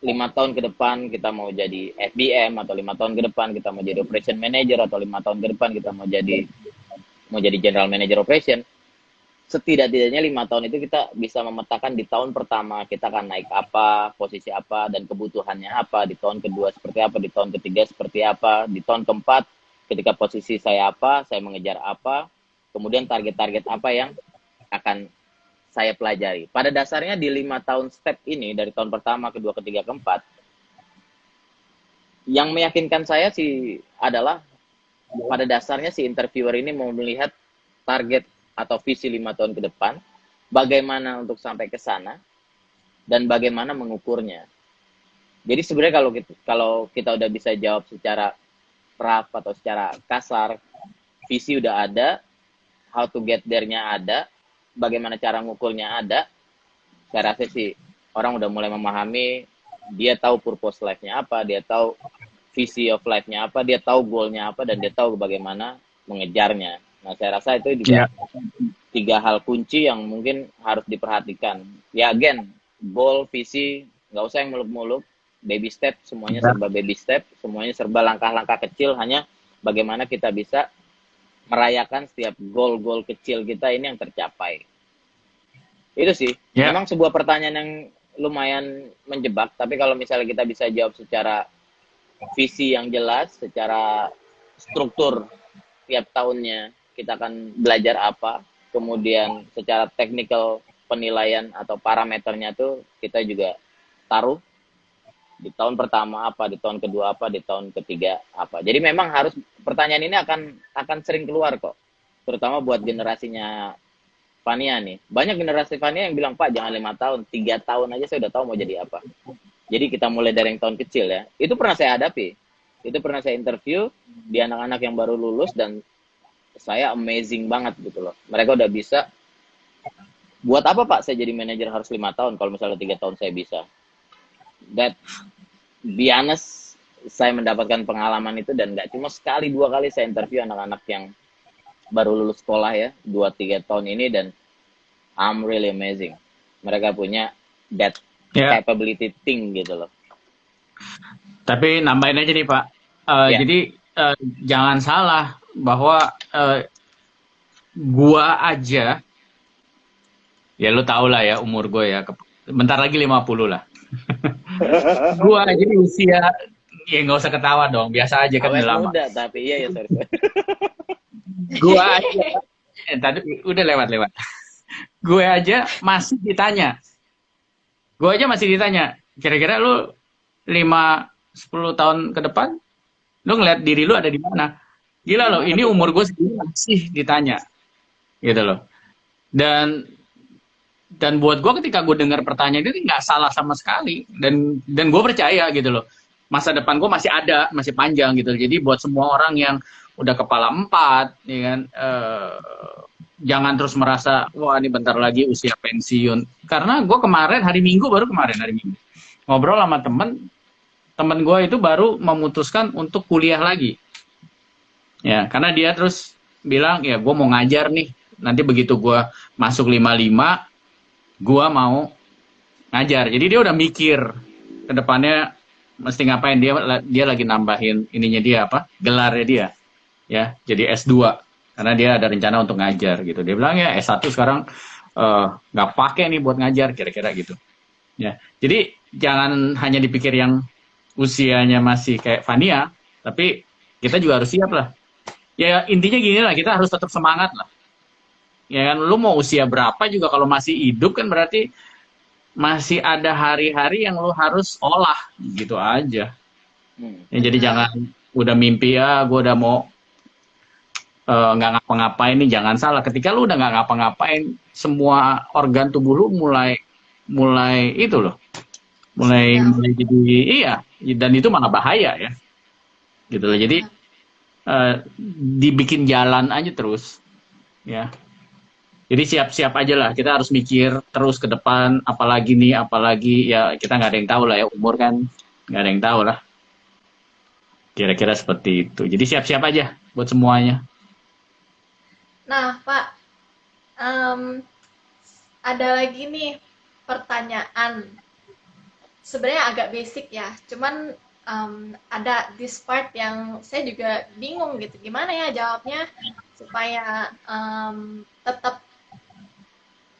5 tahun ke depan kita mau jadi FBM, atau 5 tahun ke depan kita mau jadi operation manager, atau 5 tahun ke depan kita mau jadi general manager operation, setidak-tidaknya 5 tahun itu kita bisa memetakan di tahun pertama kita akan naik apa, posisi apa, dan kebutuhannya apa, di tahun kedua seperti apa, di tahun ketiga seperti apa, di tahun keempat ketika posisi saya apa, saya mengejar apa, kemudian target-target apa yang akan saya pelajari. Pada dasarnya di 5 tahun step ini, dari tahun pertama, kedua, ketiga, keempat, yang meyakinkan saya sih adalah pada dasarnya si interviewer ini mau melihat target atau visi 5 tahun ke depan, bagaimana untuk sampai ke sana, dan bagaimana mengukurnya. Jadi sebenarnya kalau kita udah bisa jawab secara rough atau secara kasar, visi udah ada, how to get there-nya ada, bagaimana cara ngukurnya ada, saya rasa sih orang udah mulai memahami, dia tahu purpose life-nya apa, dia tahu visi of life-nya apa, dia tahu goal-nya apa, dan dia tahu bagaimana mengejarnya. Nah, saya rasa itu juga 3 hal kunci yang mungkin harus diperhatikan. Ya, again, goal, visi, nggak usah yang muluk-muluk, baby step, semuanya serba baby step, semuanya serba langkah-langkah kecil, hanya bagaimana kita bisa merayakan setiap goal-goal kecil kita ini yang tercapai. Itu sih, memang sebuah pertanyaan yang lumayan menjebak, tapi kalau misalnya kita bisa jawab secara visi yang jelas, secara struktur tiap tahunnya kita akan belajar apa, kemudian secara technical penilaian atau parameternya tuh kita juga taruh, Di tahun pertama apa, di tahun kedua apa, di tahun ketiga apa. Jadi memang harus pertanyaan ini akan sering keluar kok. Terutama buat generasinya Fania nih. Banyak generasi Fania yang bilang, Pak jangan 5 tahun, 3 tahun aja saya udah tahu mau jadi apa. Jadi kita mulai dari yang tahun kecil ya. Itu pernah saya hadapi. Itu pernah saya interview di anak-anak yang baru lulus dan saya amazing banget gitu loh. Mereka udah bisa. Buat apa Pak saya jadi manajer harus 5 tahun kalau misalnya 3 tahun saya bisa. That be honest, saya mendapatkan pengalaman itu dan nggak cuma sekali 2 kali saya interview anak-anak yang baru lulus sekolah ya 2-3 tahun ini dan I'm really amazing. Mereka punya that capability thing gitu loh. Tapi nambahin aja nih Pak. Jadi jangan salah bahwa gua aja, ya lu tau lah ya umur gue ya, bentar lagi 50 lah. Gua aja di usia, ya nggak usah ketawa dong, biasa aja kan udah lama. Muda tapi iya ya sorry. Gua aja, tadi udah lewat. Gue aja masih ditanya. Kira-kira lu 5-10 tahun ke depan, lu ngeliat diri lu ada di mana? Gila loh, ini umur gue segini masih ditanya. Gitu loh. Dan buat gue ketika gue dengar pertanyaan itu nggak salah sama sekali. Dan gue percaya gitu loh. Masa depan gue masih ada, masih panjang gitu. Jadi buat semua orang yang udah kepala 4, ya kan, jangan terus merasa, wah ini bentar lagi usia pensiun. Karena gue hari Minggu ngobrol sama temen gue itu baru memutuskan untuk kuliah lagi. Ya, karena dia terus bilang, ya gue mau ngajar nih. Nanti begitu gue masuk 55, gue mau ngajar. Jadi dia udah mikir ke depannya mesti ngapain. Dia lagi nambahin ininya dia gelarnya dia. Ya, jadi S2. Karena dia ada rencana untuk ngajar gitu. Dia bilang ya S1 sekarang nggak pakai nih buat ngajar, kira-kira gitu. Ya, jadi jangan hanya dipikir yang usianya masih kayak Fania, tapi kita juga harus siap lah. Ya intinya gini lah, kita harus tetap semangat lah. Ya kan, lu mau usia berapa juga kalau masih hidup kan berarti masih ada hari-hari yang lu harus olah gitu aja. Ya, jadi jangan udah mimpi ya gue udah mau nggak ngapa-ngapain nih, jangan salah. Ketika lu udah nggak ngapa-ngapain, semua organ tubuh lu mulai itu loh, mulai jadi iya, dan itu malah bahaya ya, gitu loh. Jadi dibikin jalan aja terus, ya. Jadi siap-siap aja lah. Kita harus mikir terus ke depan, apalagi ya kita nggak ada yang tahu lah ya, umur kan nggak ada yang tahu lah. Kira-kira seperti itu. Jadi siap-siap aja buat semuanya. Nah, Pak, ada lagi nih pertanyaan. Sebenarnya agak basic ya, cuman ada this part yang saya juga bingung gitu. Gimana ya jawabnya supaya tetap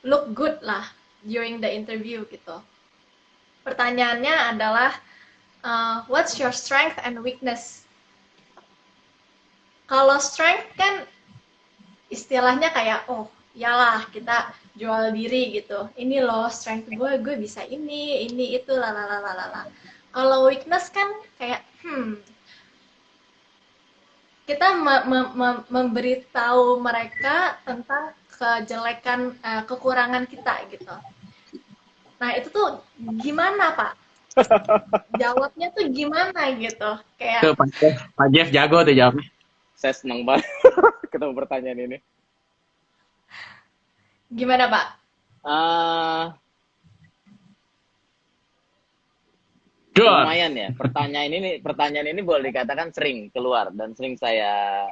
look good lah during the interview gitu. Pertanyaannya adalah, what's your strength and weakness? Kalau strength kan istilahnya kayak, oh iyalah kita jual diri gitu, ini loh strength gue bisa ini itu lalalala. Kalau weakness kan kayak kita memberitahu mereka tentang kejelekan, kekurangan kita gitu. Nah itu tuh gimana Pak? Jawabnya tuh gimana gitu? Kayak Pak Jeff jago tuh jawabnya. Saya senang banget ketemu pertanyaan ini. Gimana Pak? Lumayan ya. Pertanyaan ini boleh dikatakan sering keluar dan sering saya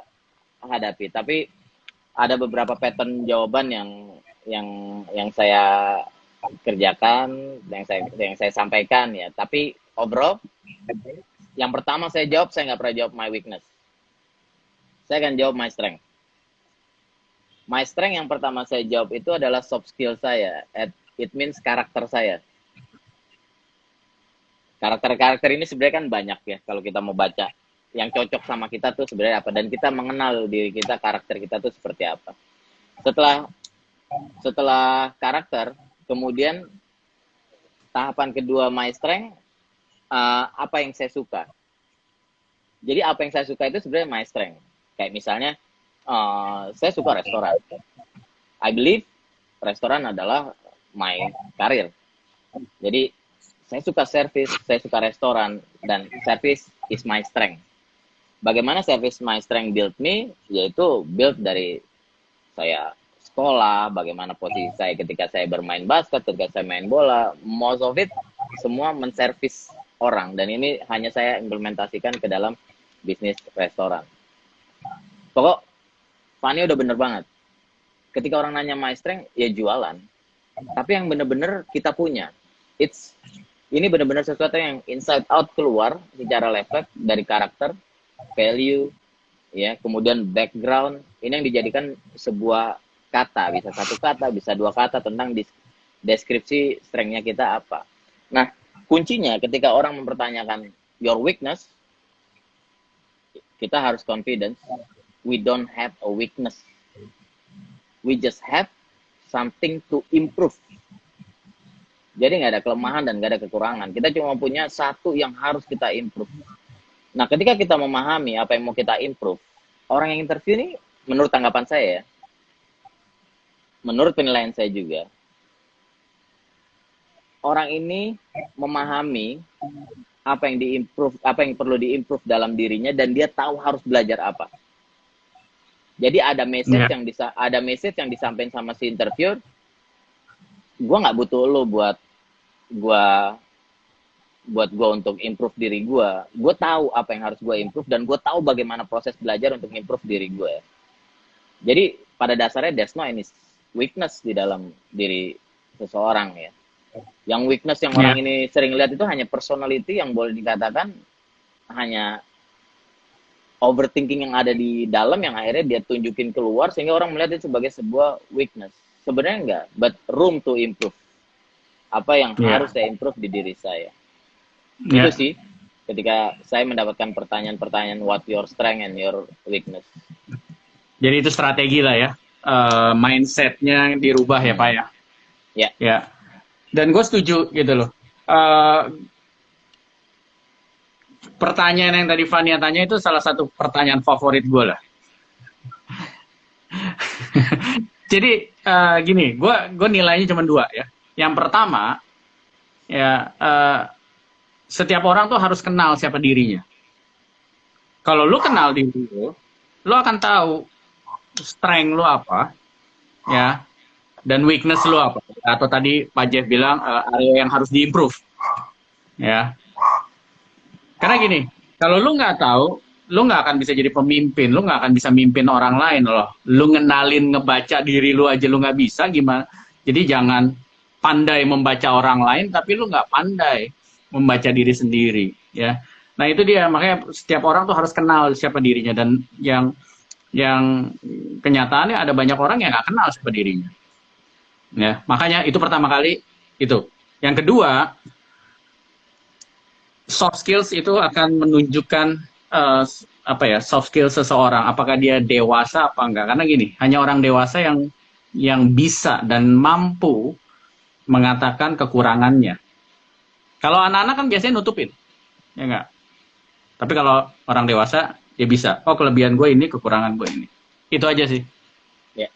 hadapi. Tapi ada beberapa pattern jawaban yang saya kerjakan, yang saya sampaikan ya. Tapi overall, yang pertama saya jawab, saya nggak pernah jawab my weakness. Saya akan jawab my strength. My strength yang pertama saya jawab itu adalah soft skill saya. It means karakter saya. Karakter-karakter ini sebenarnya kan banyak ya kalau kita mau baca. Yang cocok sama kita tuh sebenarnya apa. Dan kita mengenal diri kita, karakter kita tuh seperti apa. Setelah karakter, kemudian tahapan kedua my strength, apa yang saya suka. Jadi apa yang saya suka itu sebenarnya my strength. Kayak misalnya, saya suka restoran. I believe restoran adalah my career. Jadi saya suka service, saya suka restoran, dan service is my strength. Bagaimana service my strength build me? Yaitu build dari saya sekolah, bagaimana posisi saya ketika saya bermain basket, ketika saya main bola, most of it semua menservis orang, dan ini hanya saya implementasikan ke dalam bisnis restoran. Pokok Fani udah bener banget. Ketika orang nanya my strength, ya jualan. Tapi yang bener-bener kita punya. Ini bener-bener sesuatu yang inside out keluar secara level dari karakter, value, ya, kemudian background. Ini yang dijadikan sebuah kata, bisa satu kata, bisa dua kata tentang deskripsi strength-nya kita apa. Nah, kuncinya ketika orang mempertanyakan your weakness, kita harus confidence. We don't have a weakness. We just have something to improve. Jadi nggak ada kelemahan dan nggak ada kekurangan. Kita cuma punya satu yang harus kita improve. Nah, ketika kita memahami apa yang mau kita improve, orang yang interview ini, menurut tanggapan saya ya, menurut penilaian saya juga, orang ini memahami apa yang diimprove, apa yang perlu diimprove dalam dirinya, dan dia tahu harus belajar apa. Jadi ada message yang disampaikan sama si interviewer. Gue nggak butuh lo buat gue untuk improve diri gue. Gue tahu apa yang harus gue improve, dan gue tahu bagaimana proses belajar untuk improve diri gue. Jadi pada dasarnya there's no any weakness di dalam diri seseorang ya. Yang weakness yang orang ini sering lihat itu hanya personality yang boleh dikatakan hanya overthinking yang ada di dalam, yang akhirnya dia tunjukin keluar sehingga orang melihat itu sebagai sebuah weakness. Sebenarnya enggak, but room to improve. Apa yang harus saya improve di diri saya. Itu sih ketika saya mendapatkan pertanyaan-pertanyaan what your strength and your weakness. Jadi itu strategi lah ya. Mindsetnya dirubah ya Pak ya. Ya. Dan gue setuju gitu loh. Pertanyaan yang tadi Fania tanya itu salah satu pertanyaan favorit gue lah. Jadi gini, gue nilainya cuma 2 ya. Yang pertama, ya setiap orang tuh harus kenal siapa dirinya. Kalau lu kenal diri lu akan tahu strength lu apa, ya, dan weakness lu apa. Atau tadi Pak Jeff bilang area yang harus diimprove, ya. Karena gini, kalau lu nggak tahu, lu nggak akan bisa jadi pemimpin, lu nggak akan bisa mimpin orang lain loh. Lu ngenalin, ngebaca diri lu aja lu nggak bisa, gimana? Jadi jangan pandai membaca orang lain, tapi lu nggak pandai membaca diri sendiri, ya. Nah itu dia, makanya setiap orang tuh harus kenal siapa dirinya, dan yang kenyataannya ada banyak orang yang nggak kenal siapa dirinya, ya. Makanya itu pertama kali itu. Yang kedua, soft skills itu akan menunjukkan soft skills seseorang, apakah dia dewasa apa enggak. Karena gini, hanya orang dewasa yang bisa dan mampu mengatakan kekurangannya. Kalau anak-anak kan biasanya nutupin, ya enggak. Tapi kalau orang dewasa, dia bisa. Oh, kelebihan gue ini, kekurangan gue ini. Itu aja sih. Ya.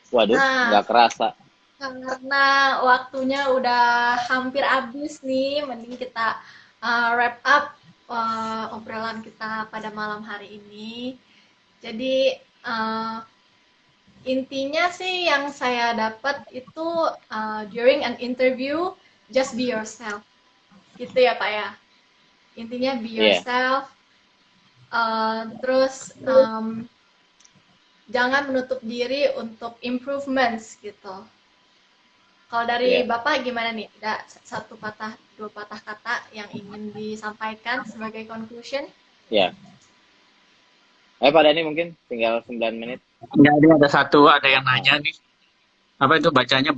Waduh, nggak kerasa. Karena waktunya udah hampir habis nih, mending kita wrap up obrolan kita pada malam hari ini. Jadi intinya sih yang saya dapat itu during an interview, just be yourself. Gitu ya Pak ya. Intinya be yourself. Terus jangan menutup diri untuk improvements gitu. Kalau dari Bapak gimana nih? Ada 1 patah, 2 patah kata yang ingin disampaikan sebagai conclusion? Ya. Pak Dhani mungkin tinggal 9 menit. Ya, ada yang nanya nih. Apa itu bacanya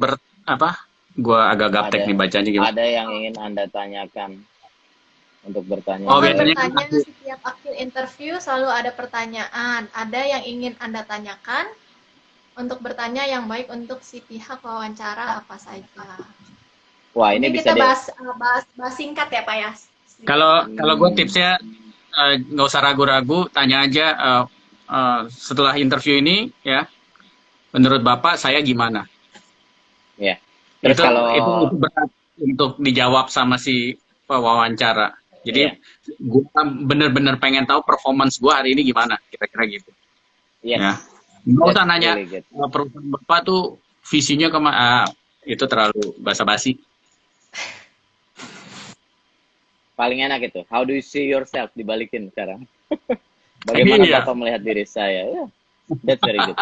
Gua agak gaptek nih bacanya gimana. Ada yang ingin Anda tanyakan untuk bertanya. Oh, biasanya setiap akhir interview selalu ada pertanyaan. Ada yang ingin Anda tanyakan? Untuk bertanya yang baik untuk si pihak wawancara apa saja. Wah, ini Mungkin bisa kita deh. bahas singkat ya Pak ya. Kalau gue tipsnya nggak usah ragu-ragu, tanya aja setelah interview ini ya, menurut Bapak saya gimana? Ya. Terus Itu kalau itu berat untuk dijawab sama si pewawancara. Jadi ya, gue bener-bener pengen tahu performance gue hari ini gimana, kira-kira gitu. yes, Ya, nggak usah that's nanya really good. perusahaan Bapak tuh visinya kemana, itu terlalu basa-basi. Paling enak itu. How do you see yourself? Dibalikin sekarang. Bagaimana Iya. Bapak melihat diri saya? Yeah, that's very good.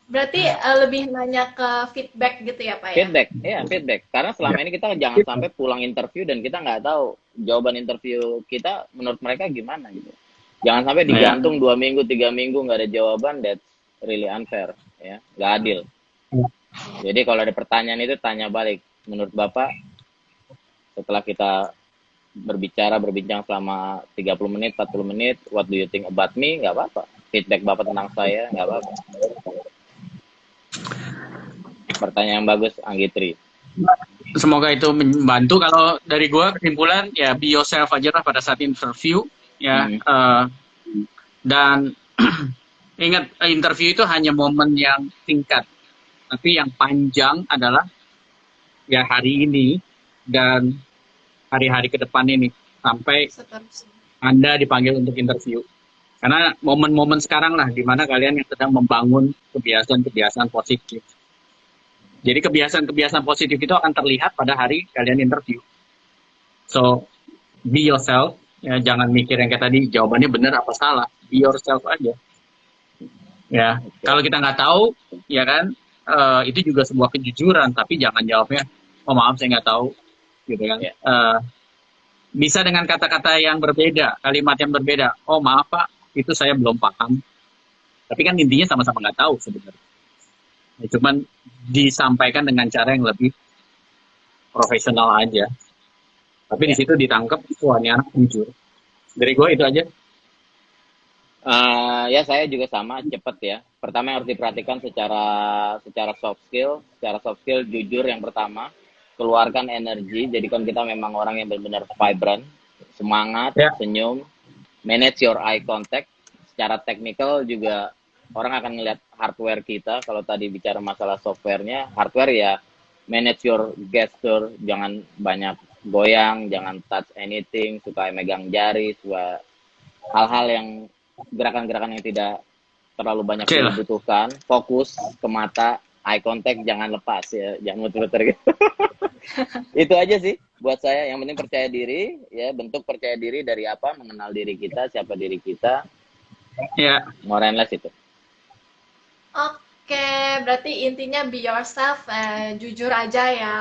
Berarti lebih nanya ke feedback gitu ya Pak ya. Feedback, ya feedback. Karena selama ini kita jangan sampai pulang interview dan kita nggak tahu jawaban interview kita menurut mereka gimana gitu. Jangan sampai digantung 2 minggu, 3 minggu nggak ada jawaban, that's really unfair, ya, nggak adil. Jadi kalau ada pertanyaan itu tanya balik. Menurut Bapak, setelah kita berbincang selama 30 menit, 40 menit, what do you think about me? Nggak apa-apa. Feedback Bapak tentang saya, nggak apa-apa. Pertanyaan yang bagus, Anggitri. Semoga itu membantu. Kalau dari gue kesimpulan ya be yourself aja lah pada saat interview ya. Dan ingat interview itu hanya momen yang singkat, tapi yang panjang adalah ya hari ini dan hari-hari ke depan ini sampai Anda dipanggil untuk interview. Karena momen-momen sekarang lah di mana kalian yang sedang membangun kebiasaan-kebiasaan positif. Jadi kebiasaan-kebiasaan positif itu akan terlihat pada hari kalian interview. So, be yourself. Ya, jangan mikir yang kayak tadi, jawabannya benar apa salah. Be yourself aja. Ya, kalau kita nggak tahu, ya kan, itu juga sebuah kejujuran. Tapi jangan jawabnya, oh maaf saya nggak tahu. Gitu kan. Bisa dengan kata-kata yang berbeda, kalimat yang berbeda. Oh maaf Pak, itu saya belum paham. Tapi kan intinya sama-sama nggak tahu sebenarnya. Ya, cuman disampaikan dengan cara yang lebih profesional aja. Tapi di situ ditangkap, wah ini anak jujur. Dari gue itu aja. Ya saya juga sama, cepet ya. Pertama yang harus diperhatikan secara soft skill. Secara soft skill jujur yang pertama. Keluarkan energi, jadikan kita memang orang yang benar-benar vibrant, semangat, senyum. Manage your eye contact. Secara teknikal juga orang akan melihat hardware kita. Kalau tadi bicara masalah softwarenya, hardware ya manage your gesture, jangan banyak goyang, jangan touch anything, suka megang jari, suka hal-hal yang gerakan-gerakan yang tidak terlalu banyak dibutuhkan. Fokus ke mata, eye contact jangan lepas ya, jangan muter-muter gitu. Itu aja sih buat saya. Yang penting percaya diri ya, bentuk percaya diri dari apa? Mengenal diri kita, siapa diri kita. Ya. More and less itu. Oke, berarti intinya be yourself, jujur aja ya.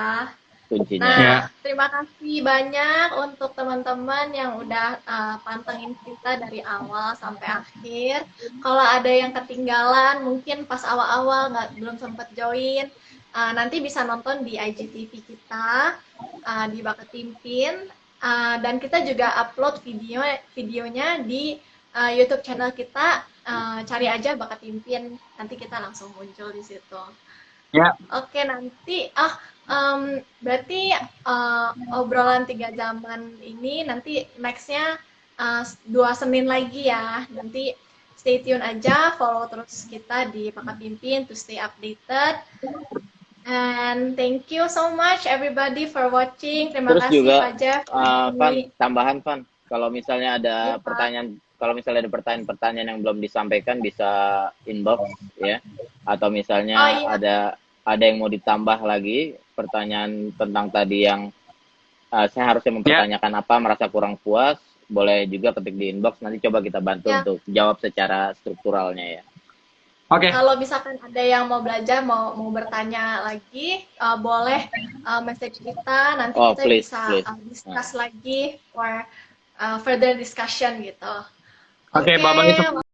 Kuncinya. Nah, terima kasih banyak untuk teman-teman yang udah pantengin kita dari awal sampai akhir. Kalau ada yang ketinggalan, mungkin pas awal-awal belum sempat join, nanti bisa nonton di IGTV kita, di Bakat Pimpin, dan kita juga upload videonya di YouTube channel kita. Cari aja Bakat Pimpin, nanti kita langsung muncul di situ. Ya. Oke, nanti berarti obrolan 3 jaman ini nanti nextnya 2 Senin lagi ya. Nanti stay tune aja, follow terus kita di Bakat Pimpin to stay updated. And thank you so much everybody for watching. Terima terus kasih juga, Pak Jeff. tambahan Van, kalau misalnya ada pertanyaan yang belum disampaikan bisa inbox ya, atau misalnya ada yang mau ditambah lagi pertanyaan tentang tadi yang saya harusnya mempertanyakan apa, merasa kurang puas, boleh juga ketik di inbox, nanti coba kita bantu untuk jawab secara strukturalnya ya. Oke. Kalau misalkan ada yang mau belajar, mau bertanya lagi, boleh message kita, nanti kita bisa discuss lagi for further discussion gitu. Oke, bye-bye.